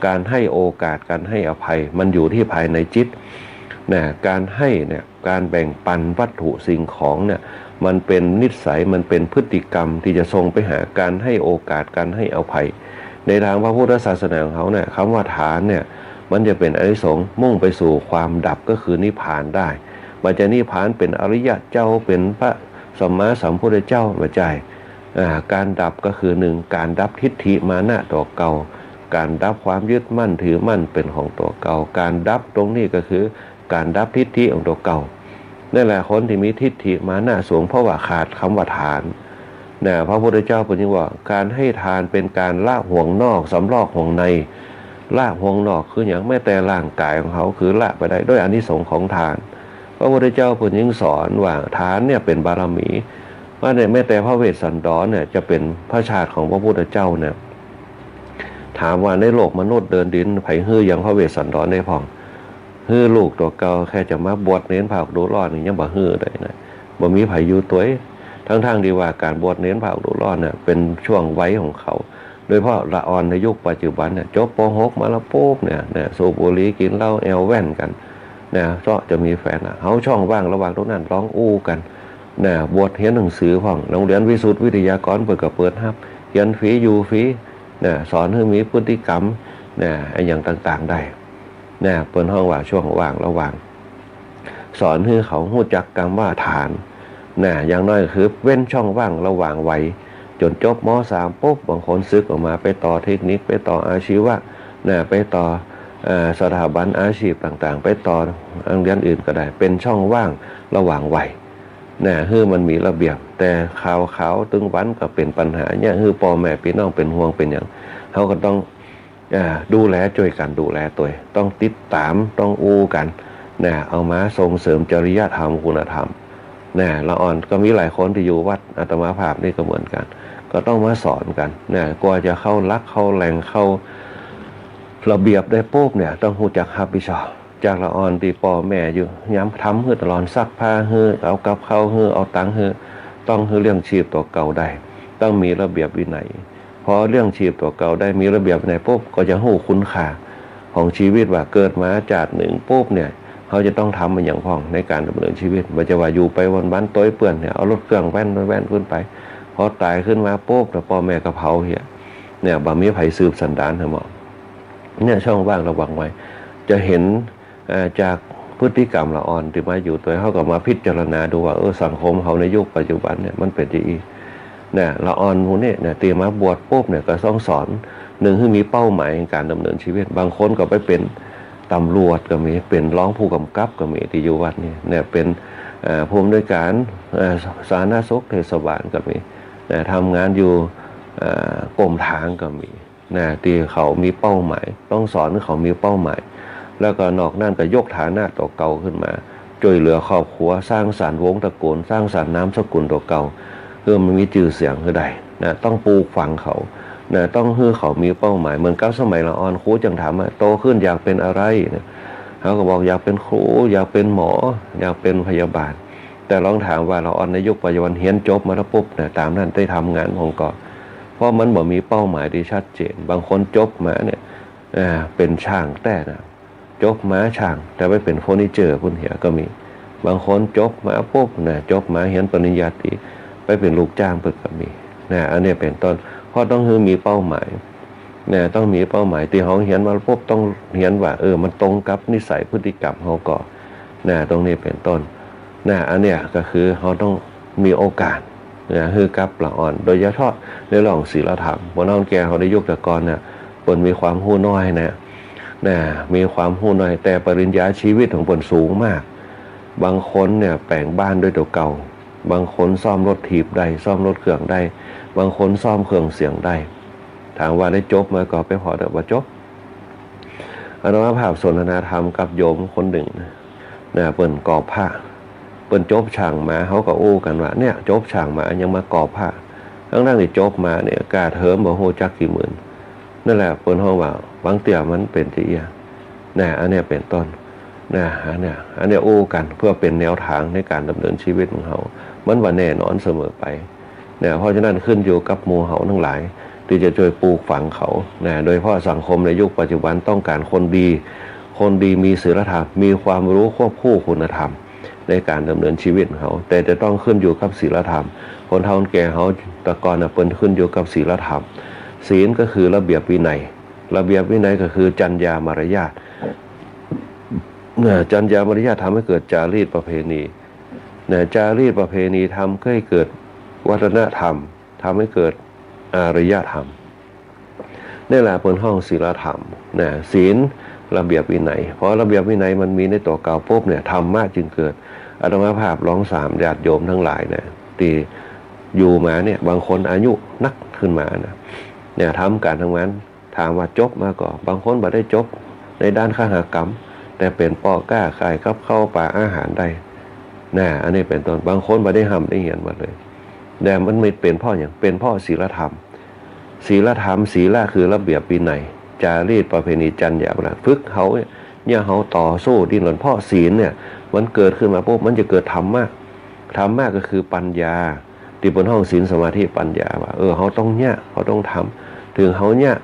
การให้โอกาสการให้อภัยมันอยู่ที่ภายในจิตการให้การแบ่งปันวัตถุสิ่งของมันเป็นนิสัยมันเป็นพฤติกรรมที่จะส่งไปหาการให้โอกาสการให้อภัยในทางพระพุทธศาสนาของเขาคำว่าทานมันจะเป็นอานิสงส์มุ่งไปสู่ความดับก็คือนิพพานได้มันจะนิพพานเป็นอริยะเจ้าเป็นพระสัมมาสัมพุทธเจ้าไม่ใช่การดับก็คือหนึ่งการดับทิฏฐิมานะตัวเก่าการดับความยึดมั่นถือมั่นเป็นของตัวเก่าการดับตรงนี้ก็คือการดับทิฏฐิของตัวเก่านั่นแหละคนที่มีทิฏฐิมานะสูงเพราะว่าขาดคำว่าทานพระพุทธเจ้าพูดว่าการให้ทานเป็นการละห่วงนอกสำรอกห่วงในละห่วงนอกคืออย่างแม้แต่ร่างกายของเขาคือละไปได้ด้วยอานิสงส์ของทานพระพุทธเจ้าพูดยิ่งสอนว่าทานเป็นบารมีว่าแม้แต่พระเวสสันดรจะเป็นพระชาติของพระพุทธเจ้าถามว่าในโลกมนุษย์เดินดินไผฮื้อยังพระเวสสันดรได้พองฮื้อลูกตัวเก่าแค่จะมาบวชเน้นภาคดูร้อนยังบ่ฮื้อได้บ่มีไผอยู่ตัว ทั้งที่ว่าการบวชเน้นพระอุดรอดเนี่ยเป็นช่วงวัยของเขาโดยเฉพาะละอ่อนในยุคปัจจุบันเนี่ยจบป .6 มาแล้วปุ๊บเนี่ยสูบบุหรี่กินเหล้าแอลแว่นกันก็จะมีแฟนเขาช่องว่างระหว่างตรงนั้นร้องอู้กันบวชเรียนหนังสือของโรงเรียนวิสุทธิวิทยากรเปิดกับเปิดครับเรียนฟรีอยู่ฟรีสอนให้มีพฤติกรรมอย่างต่างๆได้เปิดห้องว่าช่วงว่างระหว่างสอนให้เขารู้จักกรรมว่าฐานอย่างน้อยคือเว้นช่องว่างระหว่างวัยจนจบม.3 ปุ๊บบางคนซึกออกมาไปต่อเทคนิคไปต่ออาชีวะไปต่อสถาบันอาชีพต่างๆไปต่อโรงเรียนอื่นก็ได้เป็นช่องว่างระหว่างวัยคือมันมีระเบียบแต่ข่าวตึงวันก็เป็นปัญหาเนี่ยคือพ่อแม่พี่น้องเป็นห่วงเป็นอย่างเขาก็ต้องดูแลช่วยกันดูแลตัวต้องติดตามต้องอู้กันเอามาส่งเสริมจริยธรรมคุณธรรมละอ่อนก็มีหลายคนที่อยู่วัดอาตมาภาพนี่ก็เหมือนกันก็ต้องมาสอนกันกว่าจะเข้ารักเข้าแหล่งเข้าระเบียบได้ปุ๊บต้องรู้จักรับผิดชอบจากละอ่อนที่พ่อแม่อยู่ย้ำทำให้ตลอดซักผ้าให้เอากับเข้าให้เอาตังค์ให้ต้องให้เรื่องชีพตัวเก่าได้ต้องมีระเบียบวินัยพอเรื่องชีพตัวเก่าได้มีระเบียบวินัยปุ๊บก็จะรู้คุณค่าของชีวิตว่าเกิดมาจากหนึ่งปุ๊บเขาจะต้องทำมันอย่างพ่องในการดำเนินชีวิตมันจะว่าอยู่ไปวันๆต้อยเปื่อนเอารถเครื่องแว่นขึ้นไปพอตายขึ้นมาปุ๊บแต่พ่อแม่กระเพราบ่มีไผสืบสันดานเหรอหมอช่องว่างระวังไว้จะเห็นจากพฤติกรรมละอ่อนที่มาอยู่ตัวเขาก็มาพิจารณาดูว่าสังคมเขาในยุคปัจจุบันมันเป็นยังไงละอ่อนพวกนี้เตรียมมาบวชปุ๊บก็ต้องสอนหนึ่งให้มีเป้าหมายในการดำเนินชีวิตบางคนก็ไปเป็นตำรวจก็มีเป็นร้องผู้กำกับก็มีที่อยู่วัดนี่เป็นผู้อำนวยการสาธารณสุขเทศบาลก็มีทำงานอยู่กรมทางก็มีที่เขามีเป้าหมายต้องสอนให้เขามีเป้าหมายแล้วก็นอกนั้นก็ยกฐานะตัวเก่าขึ้นมาช่วยเหลือครอบครัวสร้างสรรค์วงตระกูลสร้างสรรค์น้ำสกุลตัวเก่าเพื่อมันมีชื่อเสียงคือใดต้องปลูกฝังเขาต้องให้เขามีเป้าหมายเหมือนกับสมัยละอ่อนครูจังถามว่าโตขึ้นอยากเป็นอะไรเขาก็บอกอยากเป็นครูอยากเป็นหมออยากเป็นพยาบาลแต่ลองถามว่าละอ่อนในยุคปัจจุบันเรียนจบมาแล้วปุ๊บตามนั้นได้ทำงานของก่อนเพราะมันบ่มีเป้าหมายที่ชัดเจนบางคนจบมาเป็นช่างแต่จบมาช่างแต่ไม่เป็นเฟอร์นิเจอร์พุ่นเหียก็มีบางคนจบมาปุ๊บจบมาเรียนปริญญาตรีไปเป็นลูกจ้างเพิ่นก็มีอันนี้เป็นต้นเพราะต้องมีเป้าหมายต้องมีเป้าหมายที่เขาเรียนมาปุ๊บต้องเรียนว่ามันตรงกับนิสัยพฤติกรรมเขาก่อนตรงนี้เป็นต้นอันเนี้ยก็คือเขาต้องมีโอกาสคือกับละอ่อนโดยเฉพาะในเรื่องศีลธรรมบนน้องแกเขาได้ยุคแต่ก่อนเปิ้นมีความรู้น้อยมีความรู้น้อยแต่ปริญญาชีวิตของเปิ้นสูงมากบางคนแปลงบ้านด้วยตัวเก่าบางคนซ่อมรถถีบได้ซ่อมรถเครื่องได้บางคนซ่อมเครื่องเสียงได้ถามว่าได้จบมาก็ไปพอแต่ว่าจบอาตมาภาพสนทนาธรรมกับโยมคนหนึ่งเปิ้นก่อผ้าเปิ้นจบช่างมาเขาก็อู้กันว่าจบช่างมายังมาก่อผ้าทั้งที่จบมากาเทิมบ่ฮู้จักกี่หมื่นนั่นแหละเปิ้นฮ้องว่าบางเตี่ยมันเป็นที่อันนี้เป็นต้นอันนี้อู้กันเพื่อเป็นแนวทางในการดำเนินชีวิตของเขามันว่าแน่นอนเสมอไปเพราะฉะนั้นขึ้นอยู่กับหมู่เฮาทั้งหลายที่จะช่วยปลูกฝังเขาโดยเฉพาะสังคมในยุคปัจจุบันต้องการคนดีมีศีลธรรมมีความรู้ควบคู่คุณธรรมในการดำเนินชีวิตของเขาแต่จะต้องขึ้นอยู่กับศีลธรรมคนเฒ่าคนแก่เขาแต่ก่อนเปิ้นขึ้นอยู่กับศีลธรรมศีลก็คือระเบียบวินัยระเบียบวินัยก็คือจรรยามารยาทจรรยามารยาททำให้เกิดจารีตประเพณีจารีตประเพณีทำให้เกิดวัฒนธรรมทำให้เกิดอารยธรรมนี่แหละเป็นห้องศีลธรรมศีลระเบียบวินัยเพราะระเบียบวินัยมันมีในตัวเก่าปุ๊บธรรมะจึงเกิดอาตมาภาพร้อง3ญาติโยมทั้งหลายที่อยู่มาบางคนอายุนักขึ้นมาทำการทั้งนั้นถามว่าจบมาก่อนบางคนบ่ได้จบในด้านคหกรรมแต่เป็นปอกล้าขายกับเข้าป่าอาหารได้อันนี้เป็นต้นบางคนบ่ได้ห้ำได้เหียนหมดเลยแต่มันไม่เป็นพ่ออย่างเป็นพ่อศีลธรรมศีลธรรมศีลคือระเบียบวินัยจารีตประเพณีจรรยาบรรณฝึกเขาเขาต่อสู้ดิ้นรนพ่อศีลมันเกิดขึ้นมาปุ๊บมันจะเกิดธรรมะก็คือปัญญา ที่บนห้องศีลสมาธิปัญญาว่าเขาต้องเนี่ยเขาต้องทำถึงเขาเนี่ย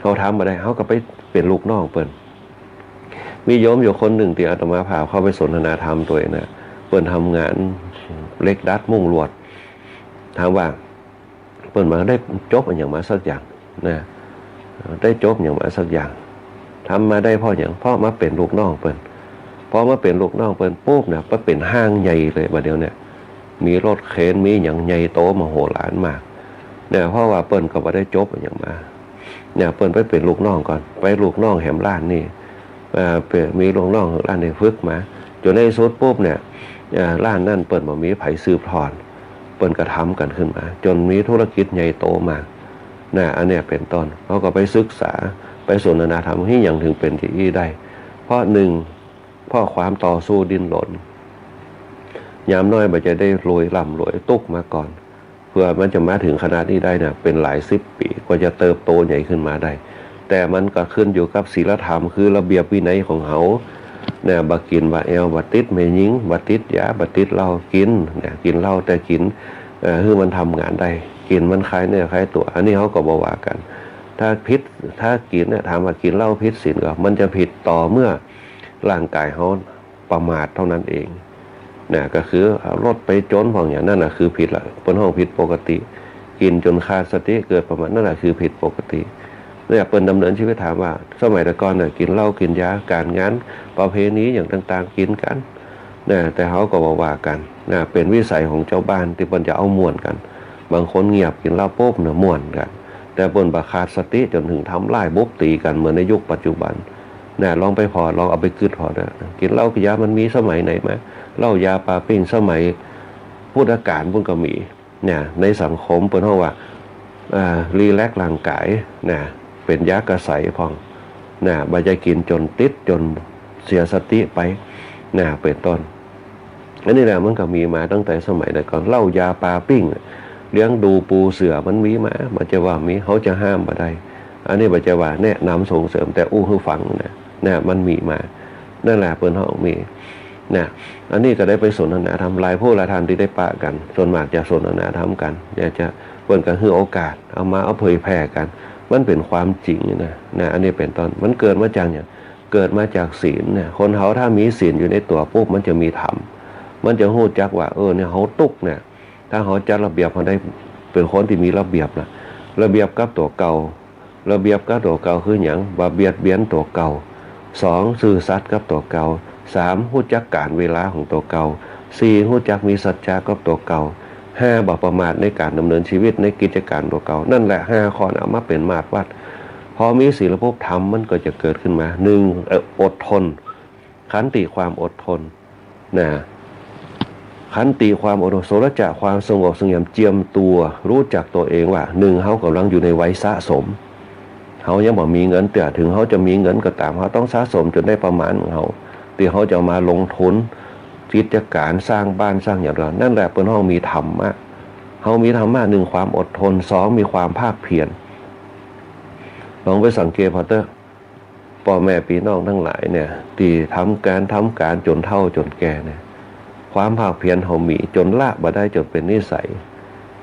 เขาทำมาได้เขาก็ไปเป็นลูกน้องเปิ้นมีโยมอยู่คนหนึ่งที่อาตมาพาเข้าไปสนทนาธรรมตัวเองนะเปิ้นทำงานเล็กดัดมุ่งลวดถามว่าเปิ้นมาได้จบอย่างมาสักอย่างนะได้จบอย่างมาสักอย่างทำมาได้เพราะอย่างเพราะมาเป็นลูกน้องเปิ้นพอมาเป็นลูกน้องเปิ้นปุ๊บเนี่ยก็เป็นห้างใหญ่เลยบัดเดี๋ยวเนี่ยมีรถเข็นมีอย่างใหญ่โตมโหฬารมากเนี่ยเพราะว่าเปิ้นก็บ่ได้จบอย่างมาเนี่ยเปิ้นไปเป็นลูกน้องก่อนไปลูกน้องแหมร้านนี่มีลูกน้องร้านนี่ฝึกมาจนในสุดปุ๊บเนี่ยร้านนั่นเปิ้นบ่มีไผสืบทอดเปิ้นก็ทำกันขึ้นมาจนมีธุรกิจใหญ่โตมากนะอันเนี้ยเป็นต้นเขาก็ไปศึกษาไปสนทนาธรรมที่อย่างถึงเป็นที่ได้เพราะหนึ่งเพราะความต่อสู้ดิ้นรนยามน้อยมันจะได้รวยร่ำรวยตุกมาก่อนเพื่อมันจะมาถึงขนาดนี้ได้เนี่ยเป็นหลายสิบปีกว่าจะเติบโตใหญ่ขึ้นมาได้แต่มันก็ขึ้นอยู่กับศีลธรรมคือระเบียบวินัยของเขาเนี่ยบักกินบักแอลบักติดไม่ยิงบักติดยาบักติดเหล้ากินเนี่ยกินเหล้าแต่กินคือมันทำงานได้กินมันคล้ายเนี่ยคล้ายตัวอันนี้เขาก็บอกว่ากันถ้าพิษถ้ากินเนี่ยถามว่ากินเหล้าพิษศีลก็มันจะผิดต่อเมื่อร่างกายเขาประมาทเท่านั้นเองเนี่ยก็คือรถไปจนพวกอย่างนั้นน่ะคือผิดละบนห้องผิดปกติกินจนขาดสติเกิดประมาทนั่นแหละคือผิดปกติเนี่ยเปิ้นดำเนินชีวิตถามว่าสมัยแต่ก่อนเนี่ยกินเหล้ากินยาการงานประเพณีอย่างต่างๆกินกันเนี่ยแต่เขาก็บอกว่ากันเนี่ยเป็นวิสัยของเจ้าบ้านที่เปิ้นจะเอาม่วนกันบางคนเงียบกินเหล้าปุ๊บเนี่ยม่วนกันแต่เปิ้นบ่ขาดสติจนถึงทำลายบุบตีกันเหมือนในยุคปัจจุบันเนี่ยลองไปพอลองเอาไปกึดพอนะกินเหล้ากินยามันมีสมัยไหนไหมเหล้ายาปลาปิ้งสมัยพุทธกาลพุ่นก็มีเนี่ยในสังคมเปิ้นเฮาว่ารีแลกซ์ร่างกายเนี่ยเป็นยากระใสพองเนี่ยบ่จะกินจนติดจนเสียสติไปเนี่ยเป็นต้นอันนี้แหละมันก็มีมาตั้งแต่สมัยแต่ก่อนเหล้ายาปลาปิ้งเลี้ยงดูปูเสือมันมีมามันจะว่ามีเขาจะห้ามบ่ได้อันนี้บ่จะว่าแนะนำส่งเสริมแต่อู้ให้ฟังเนี่ยมันมีมานั่นแหละเปิ้นเฮามีเนี่ยอันนี้ก็ได้ไปสนทนาธรรมหลายผู้หลายท่านที่ได้ปะกันส่วนมากจะสนทนาธรรมกันอยากจะเปิ้นก็ให้โอกาสเอาเผยแพร่กันมันเป็นความจริงนะอันนี้เป็นต้นมันเกิดมาจากอย่างเกิดมาจากศีลเนี่ยคนเขาถ้ามีศีลอยู่ในตัวปุ๊บมันจะมีธรรมมันจะรู้จักว่าเนี่ยเขาตุกเนี่ยถ้าเขาจัดระเบียบเขาได้เป็นคนที่มีระเบียบนะระเบียบกับตัวเก่าระเบียบกับตัวเก่าคืออย่างบ่เบียดเบียนตัวเก่า2ซื่อสัตย์กับตัวเก่า3รู้จักการเวลาของตัวเก่า4รู้จักมีสัจจะกับตัวเก่า5บ่ประมาทในการดำเนินชีวิตในกิจการตัวเก่านั่นแหละ5ข้อเอามาเป็นมาตรวัดพอมีศีลภพธรรมมันก็จะเกิดขึ้นมา1อดทนขันติความอดทนนะขันติความอดทนโสรจะความสงบเสงี่ยมเจียมตัวรู้จักตัวเองว่า1เฮากำลังอยู่ในวัยสะสมเขายังบ่มีเงินแต่ถึงเขาจะมีเงินก็ตามเขาต้องสะสมจนได้ประมาณของเขาที่เขาจะมาลงทุนกิจการสร้างบ้านสร้างอย่างไรนั่นแหละเป็นห้องมีธรรมะเขามีธรรมะ1ความอดทน2มีความภาคเพียรลองไปสังเกตพอเตอร์พ่อแม่พี่น้องทั้งหลายเนี่ยที่ทำการจนเฒ่าจนแก่เนี่ยความภาคเพียรเขามีจนละบ่ได้จนเป็นนิสัย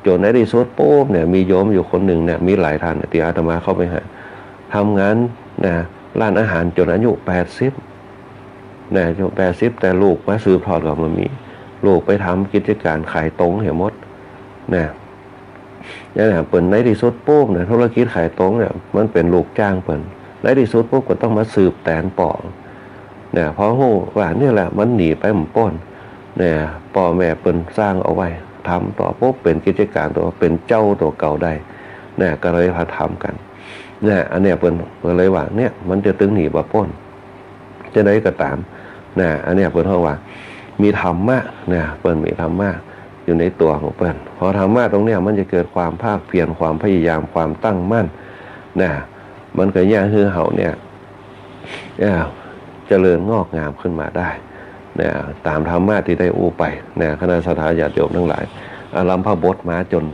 จนในที่สุดโป๊บเนี่ยมีโยมอยู่คนหนึ่งเนี่ยมีหลายท่านที่อาตมาเข้าไปหาทำงานนะร้านอาหารจนอายุ80นะจน80แต่ลูกมาสืบทอดกับมันมีลูกไปทำกิจการขายตรงเหี่ยมดนะนี่แหละเปิ่นในที่สุดปุ๊บเนี่ยธุรกิจขายตรงเนี่ยมันเป็นลูกจ้างเปิ่นในที่สุดปุ๊บก็ต้องมาสืบแตนป่อเนี่ยเพราะโหว่านี่แหละมันหนีไปหมู่ป้นเนี่ยพ่อแม่เปิ่นสร้างเอาไว้ทำต่อปุ๊บเป็นกิจการตัวเป็นเจ้าตัวเก่าได้เนี่ยก็เลยพาทำกันเนี่ยอันเนี้ยเปิ่นเลยว่าเนี่ยมันจะตึงหนีบ่ป้นจะได้ก็ตามเนี่ยอันเนี้ยเปิ่นเฮาว่ามีธรรมะเนี่ยเปิ่นมีธรรมะอยู่ในตัวของเปิ้นพอธรรมะตรงเนี้ยมันจะเกิดความภาคเพียรความพยายามความตั้งมั่นนะมันก็ย่าฮือเฮาเนี่ยเจริญงอกงามขึ้นมาได้เนี่ยตามธรรมะที่ได้อู้ไปเนี่ยคณะสัตยาญาติโยมทั้งหลายอารัมภบทมาจน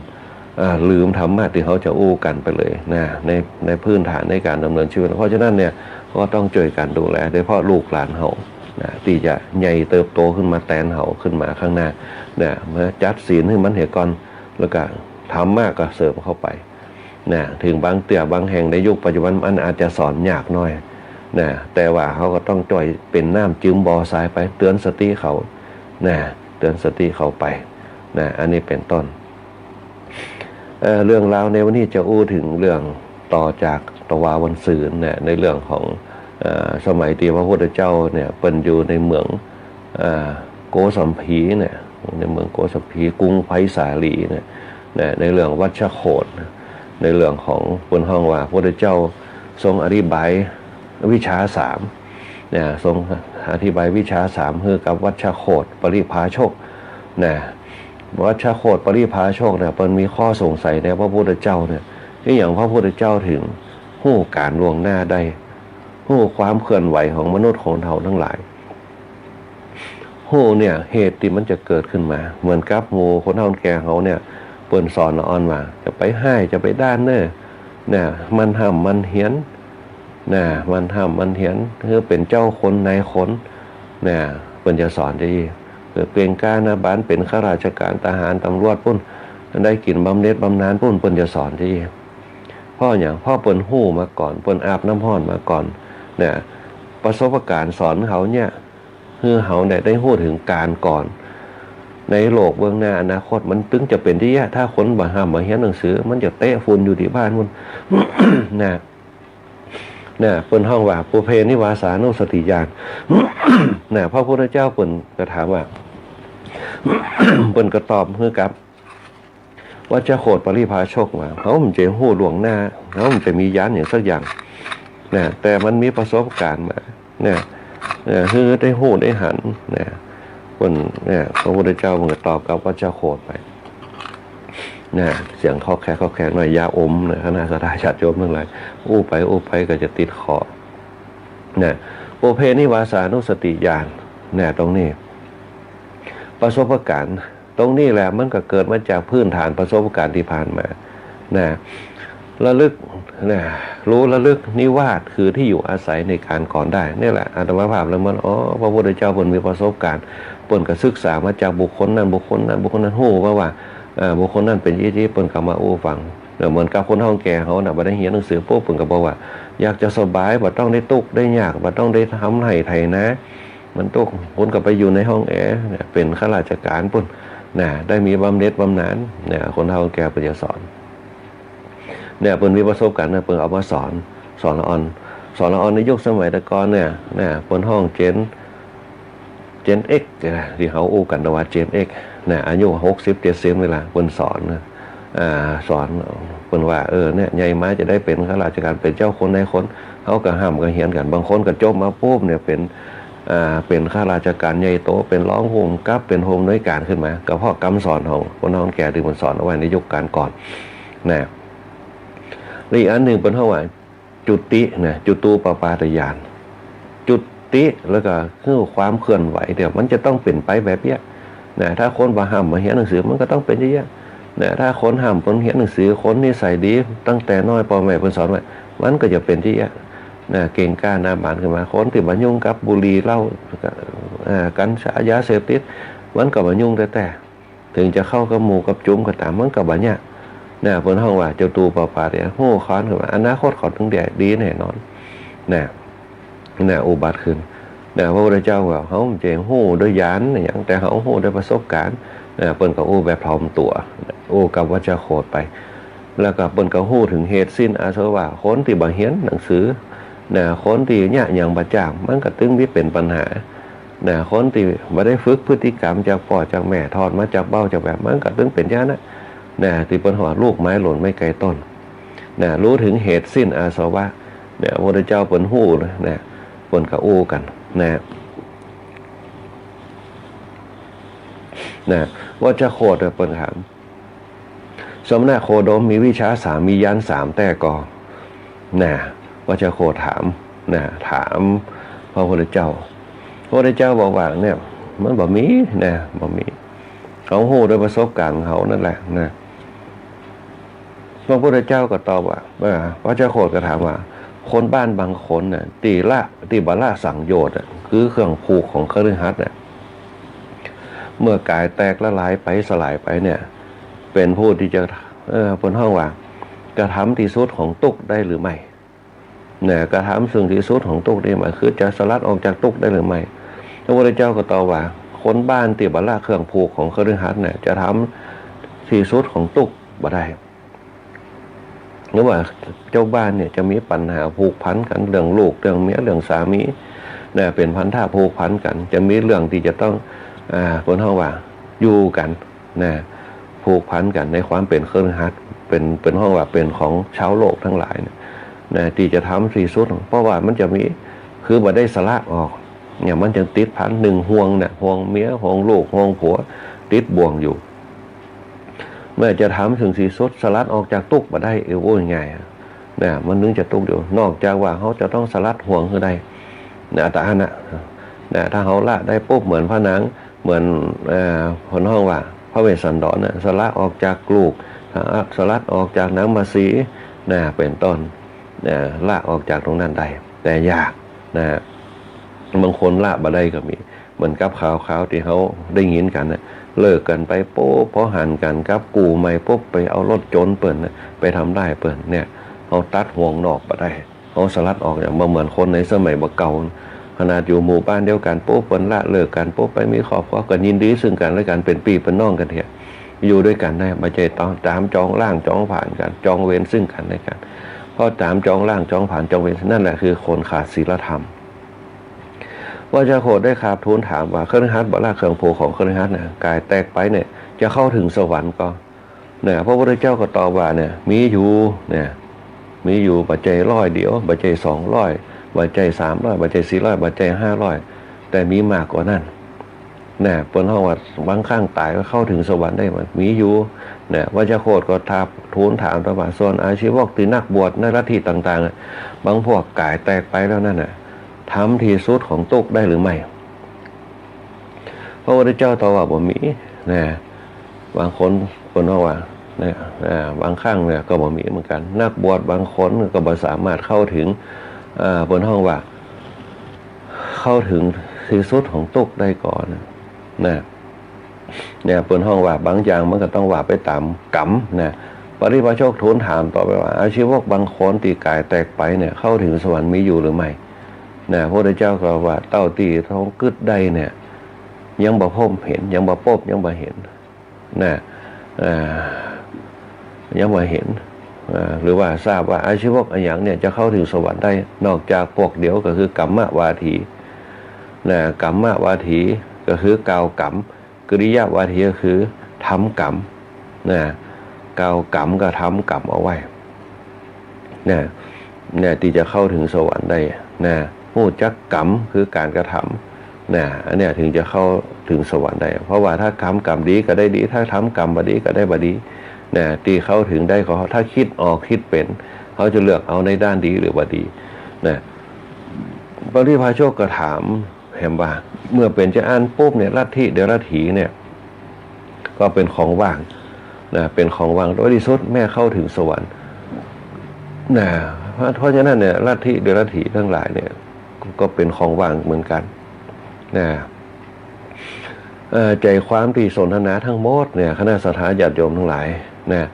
ลืมธรรมะที่เขาจะอู้กันไปเลยนะในพื้นฐานในการดำเนินชีวิตเพราะฉะนั้นเนี่ยก็ต้องช่วยกันดูแลโดยเฉพาะลูกหลานเฮาที่จะใหญ่เติบโตขึ้นมาแตนเฮาขึ้นมาข้างหน้าเนี่ยมาจัดศีลให้มันเหตุก่อน แล้วก็ทำมากก็เสริมเข้าไปนะถึงบางเตี่ยบางแห่งในยุคปัจจุบันมันอาจจะสอนยากหน่อยนะแต่ว่าเขาก็ต้องจ่อยเป็นน้ำจืมบ่อสายไปเตือนสติเขานะเตือนสติเขาไปนะอันนี้เป็นต้นเรื่องราวในวันนี้จะอู้ถึงเรื่องต่อจากตวาวันศืนเนี่ยในเรื่องของสมัยที่พระพุทธเจ้าเนี่ยเป็นอยู่ในเมืองโกสัมพีเนี่ยในเมืองโกสัมพีกรุงไผ่สาลีเนี่ยในเรื่องวัชโคตในเรื่องของบนห้องว่าพระพุทธเจ้าทรงอธิบายวิชา3เนี่ยทรงอธิบายวิชา3คือกับวัชโคตปริภาชกนะวัชโคตปริภาชกเนี่ยมันมีข้อสงสัยในพระพุทธเจ้าเนี่ยที่อย่างพระพุทธเจ้าถึงหู้การล่วงหน้าได้หู้ความเคลื่อนไหวของมนุษย์ของเราทั้งหลายหู้เนี่ยเหตุที่มันจะเกิดขึ้นมาเหมือนกับหมู่คนเฒ่าแก่เขาเนี่ยเปิ้นสอนอ่อนว่าจะไปให้จะไปด้านเน้อเนี่ยมันห้ามมันเหียนเนี่ยมันห้ามมันเหียนคือเป็นเจ้าคนนายคนเนี่ยเปิ้นจะสอนจะยี่เป็นการนะบ้านเป็นข้าราชการทหารตำรวจปุ้นได้กินบำเหน็จบำนาญปุ้นเปิ้นจะสอนจะยี่พ่ออย่างพ่อเปิ้นหู้มาก่อนเปิ้นอาบน้ำร้อนมาก่อนเนี่ยประสบการณ์สอนเขาเนี่ยคือเขาได้หู้ถึงการก่อนในโลกเบื้องหน้าอนาคตมันตึงจะเป็นที่ถ้าคนบ่ห้ามบ่เรียนหนังสือมันจะเตะฝุ่นอยู่ที่บ้านมัน นะเปิ้นห้องว่าปุเพนิวาสานุสติญาณ นะพระพุทธเจ้าเปิ้นก็ถามว่า เปิ้นก็ตอบคือกับว่าจะโคตรปริภาชกว่าเขามันจะหู้ล่วงหน้าเขามันจะมีญาณอย่างสักอย่างนะแต่มันมีประสบการณ์มาเนี่ยคือได้หู้ได้หันเนี่ยคนเนี่ยพระพุทธเจ้ามันก็ตอบกับว่าจะโคตรไปเนี่ยเสียงข้อแขกหน่อยยาอมเนี่ยคณะสัตยาติโยมทั้งหลายอู้ไปก็จะติดคอเนี่ยโอเพนิวาสานุสติญาณเนี่ยตรงนี้ประสบการณ์ตรงนี้แหละมันก็เกิดมาจากพื้นฐานประสบการณ์ที่ผ่านมานะระลึกนะรู้ระลึกนิวาสคือที่อยู่อาศัยในการก่อนได้นี่แหละอาตมาภาพแล้วมันพระพุทธเจ้าเพิ่นมีประสบการณ์เพิ่นก็ศึกษามาจากบุคคลนั้นบุคคลนั้นฮู้ว่าบุคคลนั้นเป็นยี่เพิ่นก็มาอู้ฟังเหมือนกับคนเฒ่าแก่เขาน่ะบ่ได้เรียนหนังสือปุ๊บเพิ่นก็บอกว่าอยากจะสบายบ่ต้องได้ตุกได้ยากบ่ต้องได้ทำให้ไถนะมันตุกคนก็ไปอยู่ในห้องแอร์เป็นข้าราชการปุ่นได้มีบำเหน็จบำนาญคนเฒ่าแก่เพิ่นจะสอนเพิ่นมีประสบการณ์เพิ่นเอามาสอนละอ่อนในยุคสมัยตะกอนเนี่ยเพิ่นห้องเจน X ที่เขาอู้กันว่าเจน X อายุ60-70เวลาเพิ่นสอนสอนเพิ่นว่าเนี่ยใหญ่มาจะได้เป็นข้าราชการเป็นเจ้าคนนายคนเขาก็ห้ามก็เฮียนกันบางคนก็จบมาปุ๊บเนี่ยเป็นข้าราชการใหญ่โตเป็นรองผู้กำกับเป็นผู้อำนวยการขึ้นมาก็เพราะคำสอนของคนเฒ่าแก่ที่เพิ่นสอนเอาไว้ในยุคการก่อนอีกอันหนึ่งเป็นเท่าไหร่จุติจุตูปปาตญาณจุติแล้วก็คือความเคลื่อนไหวเดี๋ยวมันจะต้องเป็นไปแบบเนี้ยถ้าคนบ่ห้ามมาเรียนหนังสือมันก็ต้องเป็นอย่างเงี้ยถ้าคนห้ามคนเรียนหนังสือคนนิสัยดีตั้งแต่น้อยพ่อแม่เพิ่นสอนไว้มันก็จะเป็นที่เก่งกล้าหน้าบานขึ้นมาคนที่บ่ยุ่งกับบุหรี่เหล้ากัญชายาเสพติดมันก็บ่ยุ่งแต่ถึงจะเข้ากับหมู่กับจุ้มก็ตามมันก็บ่ยากเพิ่นห้องว่าเจ้าตูปปาเนี่ยโหค้อนขึ้นมาอนาคตเขาถึงดีแน่นอนอุบัติขึ้นพระพุทธเจ้าว่าเขาเจงหู้ด้วยญาณอย่างแต่เขาหู้ด้วยประสบการณ์เปิ้นก็อู้แบบถ่อมตัวอู้กับวัชโคตไปแล้วก็เปิ้นก็หู้ถึงเหตุสิ้นอาสวะคนที่บ่เรียนหนังสือคนที่เนี่ยอย่างบ่จ้างมันก็ตึงมีเป็นปัญหาคนที่บ่ได้ฝึกพฤติกรรมจากพ่อจากแม่ทอดมาจากเบ้าจากแบบมันก็ตึงเป็นอย่างนั้นที่เปิ้นว่าลูกไม้หล่นไม่ไกลต้นรู้ถึงเหตุสิ้นอาสวะพระพุทธเจ้าเปิ้นฮู้เปิ้นก็อู้กันว่าจะโคดเปิ้นถามสมณะโคดมมีวิชา3มีญาณ3แต่ก็ว่าจะโคดถามพระพุทธเจ้าบอกว่าเนี่ยมันบ่มีบ่มีเขาฮู้ด้วยประสบการณ์ของเขานั่นแหละพระพุทธเจ้าก็ตอบว่าว่าจะโคดก็ถามว่าคนบ้านบางคนตีบละสังโยชน์คือเครื่องผูกของคฤหัสถ์เมื่อกายแตกละลายไปสลายไปเนี่ย เป็นผู้ที่จะบนห้องว่ากระทำที่สุดของทุกข์ได้หรือไม่เนี่ยกระทำซึ่งที่สุดของทุกข์ได้ไหมคือจะสลัดออกจากทุกข์ได้หรือไม่พระพุทธเจ้าก็ตอบว่าคนบ้านที่บัลละเครื่องผูกของคฤหัสถ์เนี่ยจะทำที่สุดของทุกข์บ่ได้หรือว่าเจ้าบ้านเนี่ยจะมีปัญหาผูกพันกันเรื่องลูกเรื่องเมียเรื่องสามีเนี่ยเป็นพันธะผูกพันกันจะมีเรื่องที่จะต้องคนห้องว่าอยู่กันนะผูกพันกันในความเป็นคฤหัสถ์เป็นห้องว่าเป็นของชาวโลกทั้งหลายนะที่จะทำที่สุดเพราะว่ามันจะมีคือบ่ได้สละออกเนี่ยมันจะติดพันหนึ่งห่วงเนี่ยห่วงเมียห่วงลูกห่วงผัวติดบ่วงอยู่เมื่อจะทำถึงที่สุดสลัดออกจากทุกข์บ่ได้โอ้ยง่ายเนี่ยมันนึงจะทุกข์อยู่นอกจากว่าเขาจะต้องสลัดห่วงคือได้เนี่ยแต่อันนะถ้าเขาละได้ปุ๊บเหมือนพระนางเหมือนผลห้องว่าพระเวสสันดรเนี่ยสลัดออกจากลูกสลัดออกจากน้ำมาสีนะเป็นต้นละออกจากตรงนั้นได้แต่ยากนะบางคนละบ่ได้ก็มีเหมือนกับข่าวที่เขาได้ยินกันนะเลิกกันไปโป๊ะพอหันกันกับกูใหม่ปุ๊บไปเอารถจนเปิ่นไปทำได้เปิ่นเนี่ยเขาตัดห่วงนอกบ่ได้เขาสลัดออกอย่างเหมือนคนในสมัยเก่าขนาดอยู่หมู่บ้านเดียวกันปุ๊บเปิ่นละเลิกกันปุ๊บไปมีครอบครัวกันยินดีซึ่งกันและกันเป็นปีเป็นน้องกันเถอะอยู่ด้วยกันได้ไม่ใช่ต้องตามจองล่างจองผ่านกันจองเวรซึ่งกันและกันเพราะตามจองล่างจองผ่านจองเวรนั่นแหละคือคนขาดศีลธรรมว่าจะโคดได้ขาบทูลถามว่าคฤหัสถ์บัลละเครื่องผูกของคฤหัสถ์เนี่ยกายแตกไปเนี่ยจะเข้าถึงสวรรค์ก็เนี่ยพระพุทธเจ้าก็ตอบว่าเนี่ยมีอยู่เนี่ยมีอยู่ปัจจัย100เดียวปัจจัย200ปัจจัย300ปัจจัย400ปัจจัย500แต่มีมากกว่านั้นเนี่ยเปิ้นเฮาว่าบางครั้งตายก็เข้าถึงสวรรค์ได้มันมีอยู่เนี่ยว่าจะโคดก็ทับทูลถามต่อว่าส่วนอาชีวกที่นักบวชในลัทธิต่างๆบางพวกกายแตกไปแล้วนั่นน่ะทำที่สุดของทุกข์ได้หรือไม่พระพุทธเจ้าตอบว่าบ่มีนะบางคนว่าเนี่ยบางครั้งเนี่ยก็บ่มีเหมือนกันนักบวชบางคนก็บ่สามารถเข้าถึงบนห้องว่าเข้าถึงที่สุดของทุกข์ได้ก่อนนะเนี่ยบนห้องว่าบางอย่างมันก็ต้องว่าไปตามกรรมนะปริพาชกทูลถามต่อไปว่าอาชีวกบางคนตีกายแตกไปเนี่ยเข้าถึงสวรรค์มีอยู่หรือไม่นะพระพุทธเจ้าก็ว่าเต้าตีท้องกึดได้เนี่ยยังบ่พบเห็นยังบ่พบยังบ่เห็นนะยังบ่เห็นหรือว่าทราบว่าอาชีวกอย่างเนี่ยจะเข้าถึงสวรรค์ได้นอกจากพวกเดียวก็คือกัมมวาทีนะกัมมวาทีก็คือกล่าวกรรมกริยาวาทีก็คือทำกรรมนะกล่าวกรรมก็ทำกรรมเอาไว้เนี่ยที่จะเข้าถึงสวรรค์ได้นะรู้จักกรรมคือการกระทำนะอันเนี้ยถึงจะเข้าถึงสวรรค์ได้เพราะว่าถ้าทำกรรมดีก็ได้ดีถ้าทำกรรมบดีก็ได้บดีนะที่เข้าถึงได้เขาถ้าคิดออกคิดเป็นเขาจะเลือกเอาในด้านดีหรือบดีนะปริพาชกก็ถามเห็นว่าเมื่อเป็นจะอ่านปุ๊บเนี่ยลัทธิเดรัจฉีเนี่ยก็เป็นของว่างนะเป็นของว่างโดยที่สุดแม่เข้าถึงสวรรค์นะเพราะฉะนั้นเนี่ยลัทธิเดรัจฉีทั้งหลายเนี่ยก็เป็นของว่างเหมือนกันนะใจความที่สนทนาทั้งหมดเนี่ยคณะสัทธาญาติโยมทั้งหลายนะ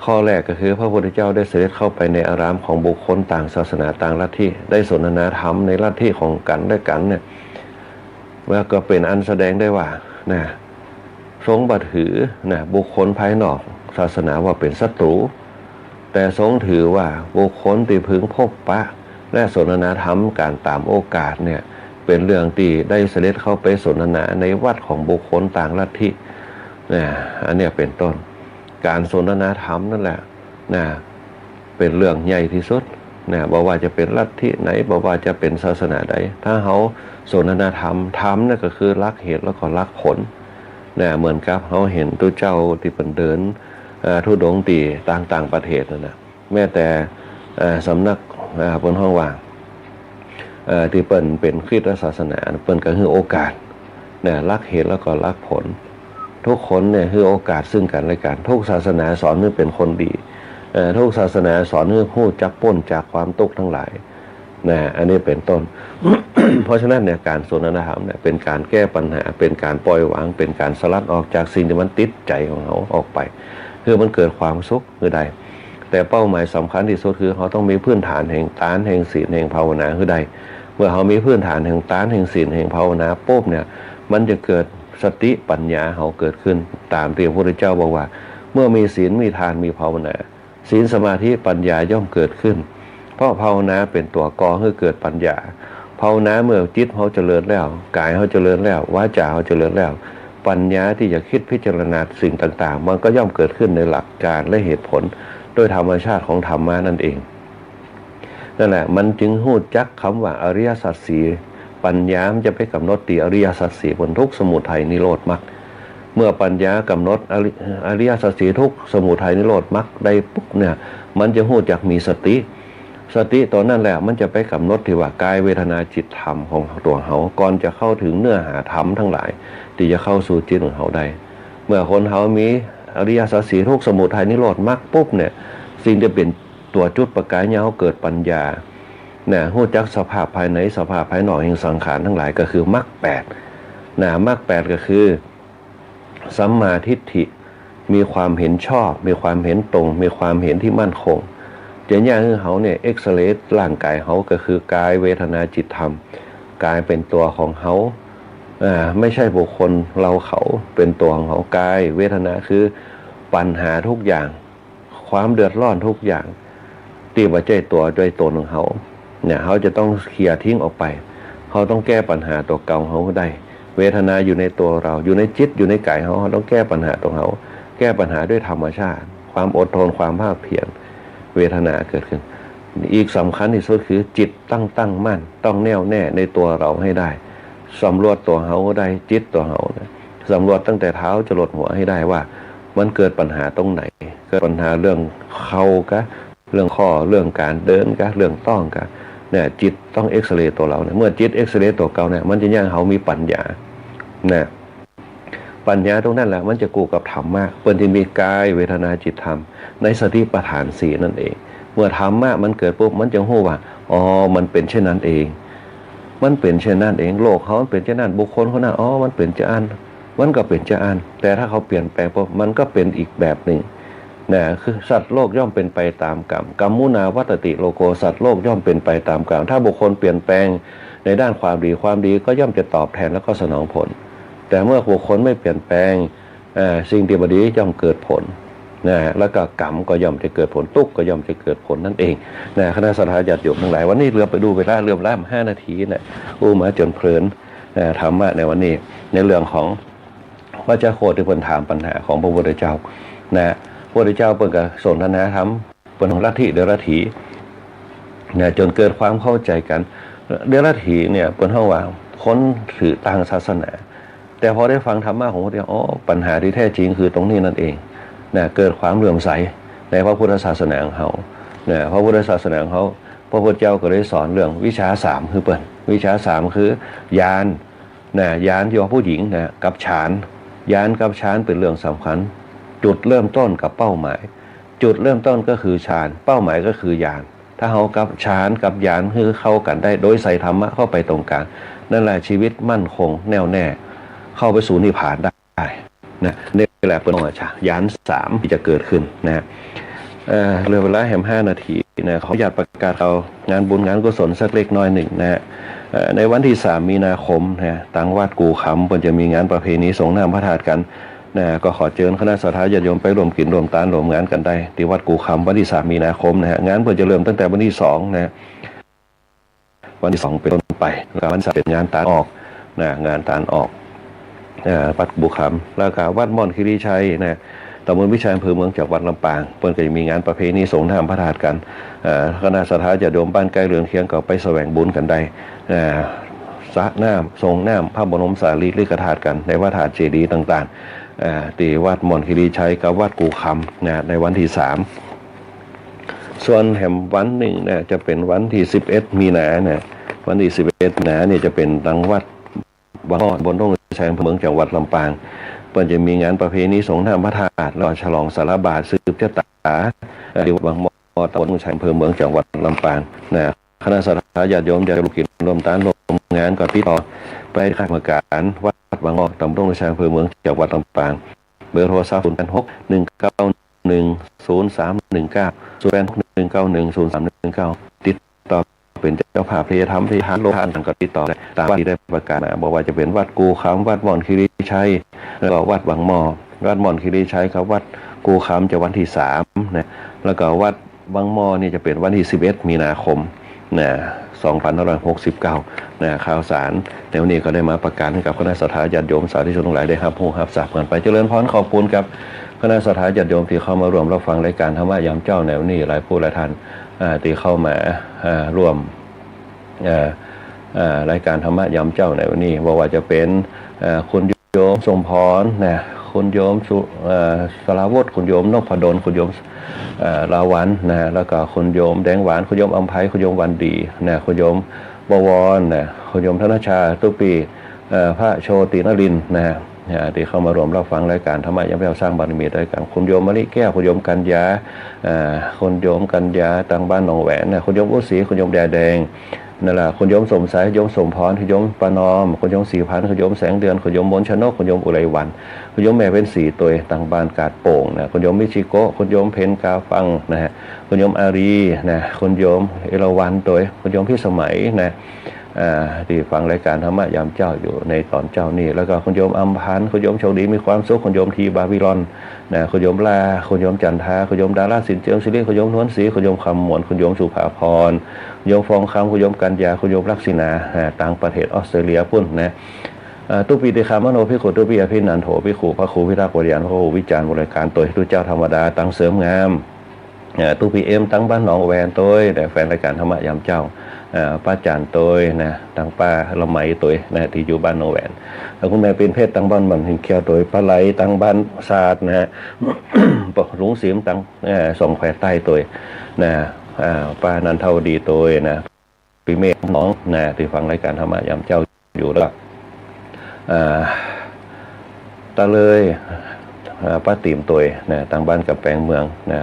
ข้อแรกก็คือพระพุทธเจ้าได้เสด็จเข้าไปในอารามของบุคคลต่างศาสนาต่างลัทธิได้สนทนาธรรมในลัทธิของกันและกันเนี่ยว่าก็เป็นอันแสดงได้ว่านะทรงบัถือนะบุคคลภายนอกศาสนาว่าเป็นศัตรูแต่ทรงถือว่าบุคคลที่พึงพบปะและสนทนาธรรมการตามโอกาสเนี่ยเป็นเรื่องที่ได้เสด็จเข้าไปสนทนาในวัดของบุคคลต่างลัทธินะอันเนี้ยเป็นต้นการสนทนาธรรมนั่นแหละนะเป็นเรื่องใหญ่ที่สุดนะบอกว่าจะเป็นลัทธิไหนบอกว่าจะเป็นศาสนาใดถ้าเขาสนทนาธรรมธรรมนั่นก็คือรักเหตุแล้วก็รักผลนะเหมือนกับเขาเห็นตัวเจ้าที่เป็นเดินทุดงตีต่างประเทศนะแม้แต่สำนักบนห้องว่างที่เป็นคริสตศาสนาเปิ้นก็คือโอกาสเนี่ยรักเหตุแล้วก็รักผลทุกคนเนี่ยคือโอกาสซึ่งกันและกันทุกศาสนาสอนให้เป็นคนดีทุกศาสนาสอนให้ผู้จักพ้นจากความทุกข์ทั้งหลาย นะอันนี้เป็นต้น เพราะฉะนั้นเนี่ยการสนทนาธรรมเนี่ยเป็นการแก้ปัญหาเป็นการปล่อยวางเป็นการสลัดออกจากสิ่งที่มันติดใจของเขาออกไปคือมันเกิดความสุขคือใดแต่เป้าหมายสำคัญที่สุดคือเขาต้องมีพื้นฐานแห่งทานแห่งศีลแห่งภาวนาคือใดเมื่อเขามีพื้นฐานแห่งทานแห่งศีลแห่งภาวนาปุ๊บเนี่ยมันจะเกิดสติปัญญาเขาเกิดขึ้นตามที่พระพุทธเจ้าบอกว่าเมื่อมีศีลมีทานมีภาวนาศีลสมาธิปัญญาย่อมเกิดขึ้นเพราะภาวนาเป็นตัวก่อให้เกิดปัญญาภาวนาเมื่อจิตเขาเจริญแล้วกายเขาเจริญแล้ววาจาเขาเจริญแล้วปัญญาที่จะคิดพิจารณาสิ่งต่างๆมันก็ย่อมเกิดขึ้นในหลักการและเหตุผลโดยธรรมชาติของธรรมะนั่นเองนั่นแหละมันจึงหู้จักคำว่าอริยสัจสี่ปัญญาจะไปกำหนดตีอริยสัจสี่บนทุกสมุทัยนิโรธมรรคเมื่อปัญญากำหนดอริยสัจสี่ทุกสมุทัยนิโรธมรรคได้ปุ๊บเนี่ยมันจะหู้จักมีสติตอนนั้นแหละมันจะไปกำหนดที่ว่ากายเวทนาจิตธรรมของตัวเขาก่อนจะเข้าถึงเนื้อหาธรรมทั้งหลายที่จะเข้าสู่จิตของเขาได้เมื่อคนเขามีอริยสัจสี่ทุกสมุทัยนิโรธมรรคปุ๊บเนี่ยสิ่งที่เป็นตัวจุดประกายเนี่ยเขาเกิดปัญญาเนี่ยหู้จักสภาพภายในสภาพภายนอกแห่งสังขารทั้งหลายก็คือมรรคแปดมรรคแปดก็คือสัมมาทิฏฐิมีความเห็นชอบมีความเห็นตรงมีความเห็นที่มั่นคงเจนย่างคือเขาเนี่ยเอ็กซเรย์ร่างกายเขาก็คือกายเวทนาจิตธรรมกายเป็นตัวของเขาไม่ใช่บุคคลเราเขาเป็นตัวของเขากายเวทนาคือปัญหาทุกอย่างความเดือดร้อนทุกอย่างตีว่าใจตัวด้วยตนของเขาเนี่ยเขาจะต้องเคลียร์ทิ้งออกไปเขาต้องแก้ปัญหาตัวเก่าเขาได้เวทนาอยู่ในตัวเราอยู่ในจิตอยู่ในกายเขาต้องแก้ปัญหาตัวเขาแก้ปัญหาด้วยธรรมชาติความอดทนความภาคเพียรเวทนาเกิดขึ้นอีกสำคัญที่สุดคือจิตตั้งมั่นต้องแน่วแน่ในตัวเราให้ได้สำรวจตัวเขาได้จิตตัวเขาสำรวจตั้งแต่เท้าจรดหัวให้ได้ว่ามันเกิดปัญหาตรงไหนเกิดปัญหาเรื่องเข่ากะเรื่องข้อเรื่องการเดินกะเรื่องต้องกะเนี่ยจิตต้องเอ็กซเรย์ตัวเราเนี่ยเมื่อจิตเอ็กซเรย์ตัวเก่าเนี่ยมันจะย่างเขามีปัญญาเนี่ยปัญญาตรงนั้นแหละมันจะกูกับธรรมมากเปิดที่มีกายเวทนาจิตธรรมในสติปัฏฐานสี่นั่นเองเมื่อธรรมะมันเกิดปุ๊บมันจะรู้ว่าอ๋อมันเป็นเช่นนั้นเองมันเป็นเช่นนั้นเองโลกเขาเป็นเช่นนั้นบุคคลเขานั้นอ๋อมันเป็นเช่นนั้นมันก็เป็นเช่นนั้นแต่ถ้าเขาเปลี่ยนแปลงปุ๊บมันก็เป็นอีกแบบหนึ่งนะคือสัตว์โลกย่อมเป็นไปตามกรรมกรรมมุนาวัตติโลโกสัตว์โลกย่อมเป็นไปตามกรรมถ้าบุคคลเปลี่ยนแปลงในด้านความดีก็ย่อมจะตอบแทนแล้วก็สนองผลแต่เมื่อบุคคลไม่เปลี่ยนแปลงสิ่งที่บดีย่อมเกิดผลนะแล้วก็กรรมก็ย่อมจะเกิดผลทุกข์ก็ย่อมจะเกิดผลนั่นเองนะคณะสัตยาญาติโยมทั้งหลายวันนี้เรือไปดูเวลาเรือล่าม5 นาทีนะมาจนเพลินธรรมะในวันนี้ในเรื่องของพระเจ้าโคตรที่เพิ่นถามปัญหาของพระพุทธเจ้านะพระพุทธเจ้าเพิ่นก็สนทนาธรรมเพิ่นของลัทธิเดรัจฉีนะจนเกิดความเข้าใจกันเดรัจฉีเนี่ยเพิ่นเฮาว่าคนถือต่างศาสนาแต่พอได้ฟังธรรมะของพระพุทธเจ้าอ๋อปัญหาที่แท้จริงคือตรงนี้นั่นเองนะเกิดความเลื่อมใสในพระพุทธศาสนาของเขานะพระพุทธศาสนาของเขาพระพุทธเจ้าก็เลยสอนเรื่องวิชา3คือเปิ้นวิชา3คือญาณนะญาณที่ว่าผู้หญิงนะกับฌานญาณกับฌานเป็นเรื่องสำคัญจุดเริ่มต้นกับเป้าหมายจุดเริ่มต้นก็คือฌานเป้าหมายก็คือญาณถ้าเขากับฌานกับญาณคือเข้ากันได้โดยใส่ธรรมะเข้าไปตรงกลางนั่นแหละชีวิตมั่นคงแน่วแน่เข้าไปสู่นิพพานได้นะนี่แหละเป็นญาณ3ที่จะเกิดขึ้นนะเรือเวลาแหม5 นาทีนะขออยากประกาศเอางานบุญงานกุศลสักเล็กน้อยหนึ่งนะในวันที่3 มีนาคมนะตังวัดกู่คำมันจะมีงานประเพณีสงน้ำพระธาตุกันนะก็ขอเชิญคณะสัตยาญาติโยมไปร่วมกินร่วมทานร่วมงานกันได้ที่วัดกู่คำวันที่3 มีนาคมนะฮะงานเพิ่นจะเริ่มตั้งแต่วันที่2นะวันที่2เป็นต้นไปแล้ววันที่3เป็นงานตานออกนะงานตานออกวัดบุคำแล้วก็วัดม่อนคีรีชัยนะตำบลวิชัยอำเภอเมืองจังหวัดลำปางเพิ่นก็จะมีงานประเพณีสงฆ์น้ำพระธาตุกันคณะสัตยาญาติโยมบ้านใกล้เรือนเคียงก็ไปแสวงบุญกันได้สระน้ำทรงน้ำพระบรมสารีริกธาตุกันในวัดธาตุเจดีย์ต่างๆที่วัดม่อนคีรีชัยกับวัดกู่คำนะในวันที่3ส่วนแห่งวันหนึ่งนะจะเป็นวันที่11 มีนานะวันที่11 มีนาเนี่ยจะเป็นตังวัดวัดบนดงชัยอำเภอเมืองจังหวัดลำปางเพิ่นจะมีงานประเพณีสงฆ์น้ำพระธาตุแล้วฉลองสารบาตรสืบชะตาที่วัดบางมอตำบลชัยอำเภอเมืองจังหวัดลำปางนะ คณะสัตยาญาติโยมจะร่วมกิจร่วมตานร่วมงานก่อนพี่ต่อไปข้ากรรมการวัดบางอ้อตำบลราชาอำเภอเมืองจังหวัดลำปางเบอร์โทรศัพท์086-191-0319 ติดต่อเป็นเจ้าภาพพยธรรมพยทานโลหะต่างก็ติดต่อได้ตามที่ได้ประกาศบอกว่าจะเป็นวัดกูคำวัดม่อนคีรีชัยแล้วก็วัดบางหม้อวัดม่อนคีรีชัยครับวัดกูคำจะวันที่3นะแล้วก็วัดบางหม้อนี่จะเป็นวันที่11มีนาคมนะ2569นะข่าวสารในวันนี้ก็ได้มาประกาศให้กับคณะสัตยาญาติโยมสาธุชนทั้งหลายได้รับรู้รับทราบกันไปเจริญพรขอบคุณกับคณะสัตยาญาติโยมที่เข้ามาร่วมรับฟังรายการธรรมะยามเจ้าในวันนี้หลายผู้หลายท่านที่เข้ามาร่วมรายการธรรมะยามเจ้าในวันนี้ว่าจะเป็นคุณโยมสมพรนะคุณโยมสราวุฒิคุณโยมนพดลคุณโยมลาวันนะแล้วก็คุณโยมแดงหวานคุณโยมอัมภัยคุณโยมวันดีนะคุณโยมบวรนะคุณโยมธนชาตุปีพระโชตินรินทร์นะที่เข้ามารวมรับฟังรายการธรรมะยามเจ้าสร้างบารมีด้วยกันคุณโยมมะลิแก้วคุณโยมกัญญาคุณโยมกัญญาต่างบ้านหนองแหวนนะคุณโยมอุศรีคุณโยมแดงนั่นแหละคุณโยมสมสายคุณโยมสมพรคุณโยมปานอมคุณโยมสีพันธ์คุณโยมแสงเดือนคุณโยมมนชนกคุณโยมอุไรวันคุณโยมแม่เป็นสีตัวต่างบ้านกาดโป่งนะคุณโยมมิชิโกคุณโยมเพนกาฟังนะฮะคุณโยมอารีนะคุณโยมเอราวันตัวคุณโยมพี่สมัยนะที่ฟังรายการธรรมะยามเจ้าอยู่ในตอนเจ้านี่แล้วก็คุณโยมอัมพันธ์คุณโยมโชคดีมีความสุขคุณโยมทีบาบิลอนนะคุณโยมลาคุณโยมจันทาคุณโยมดาราสินเจียมศิริคุณโยมนวลศรีคุณโยมคำหมวนคุณโยมสุภาพรคุณโยมฟองคำคุณโยมกัญญาคุณโยมลักษิณาต่างประเทศออสเตรเลียพุ่นนะตุปีติคามโนพิขุตุปีอภินันโถพิขุพระครูพิทักษ์วรยานพระครูวิจารณ์บริการตัวทุเจ้าธรรมดาตั้งเสริมงามตุปีเอ็มตั้งบ้านหนองแวนตัวแต่แฟนรายการธรรมะยามเจ้าป้าจันตัวนะตั้งป้าละไมตัวนะที่อยู่บ้านหนองแหวนแล้วคุณแม่เป็นเพศตั้งบ้านมันหินเขียวตัวปลาไหลตั้งบ้านศาสตร์นะปกลุงเสียมตั้งส่งแขวใต้ตัวนะป้านันเท่าดีตัวนะปีเมฆน้องนะที่ฟังรายการธรรมะยามเจ้าอยู่แล้วตาเลยป้าติ๋มตัวนะตั้งบ้านกับแปลงเมืองนะ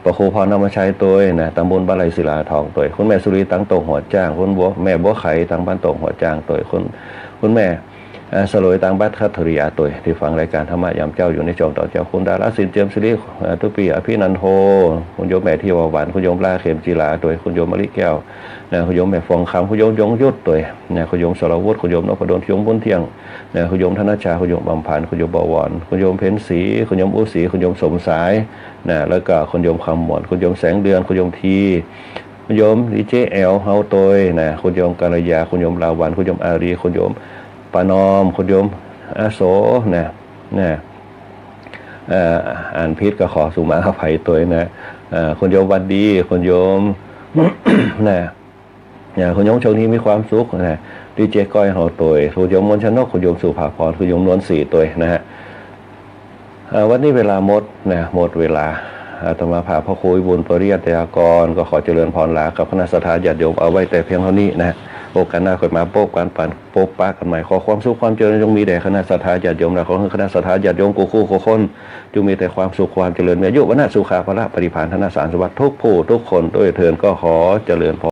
ประครูพรนำมาใช้ตัวนะตำบลบ้านไรศิลาทองตัวคุณแม่สุรีตั้งโตหัวจ้างคุณแม่บัวไข่ตั้งบ้านโตหัวจ้างตัวคุณแม่สลวยตั้งบ้านคัทริยาตัวที่ฟังรายการธรรมะยามเจ้าอยู่ในจองต่อเจ้าคุณดาราสินเจียมศิริตุปีอภินันโทคุณโยมแม่ที่วหวานคุณโยมลาเข็มจีลาตัวคุณโยมมะลิแก้วนะคุณโยมแม่ฟองคำคุณโยมยงยุทธตัวนะคุณโยมสรวุฒิคุณโยมนพดลคุณโยมบุญเที่ยงนะคุณโยมธนชาคุณโยมบำพันคุณโยมบวรคุณโยมเพ็ญศรีคุณโยมอุศรีคุณโยมสมสายนะแล้วก็คุณโยมคำหมวนคุณโยมแสงเดือนคุณโยมทีคุณโยมดีเจแอลเฮาตัวนะคุณโยมกัลยาคุณโยมลาวันคุณโยมอารีคุณโยมปานอมคุณโยมอาโสนะอ่านพิษก็ขอสุมาอภัยตัวนะคุณโยมวันดีคุณโยมนะคุณโยมโชคดีมีความสุขนะดีเจก้อยเฮาตัวคุณโยมมนชนกคุณโยมสุภาพรคุณโยมนวลศรีตัวนะฮะวันนี้เวลาหมดนะหมดเวลาอาตมาภาพพระครูบุญปริยัติยากรก็ขอเจริญพรลากับคณะสัตยาญาติโยมเอาไว้แต่เพียงเท่านี้นะโอกาสหน้าค่อยมาโป๊กกันปั่นโป๊กปากันใหม่ขอความสุขความเจริญจงมีแด่คณะสัตยาญาติโยมและขอให้คณะสัตยาญาติโยมกูคู่คนจงมีแต่ความสุขความเจริญมีอายุวรรณะสุขาภละปฏิภาณธนสารสวัสดิ์ทุกผู้ทุกคนด้วยเถิดก็ขอเจริญพร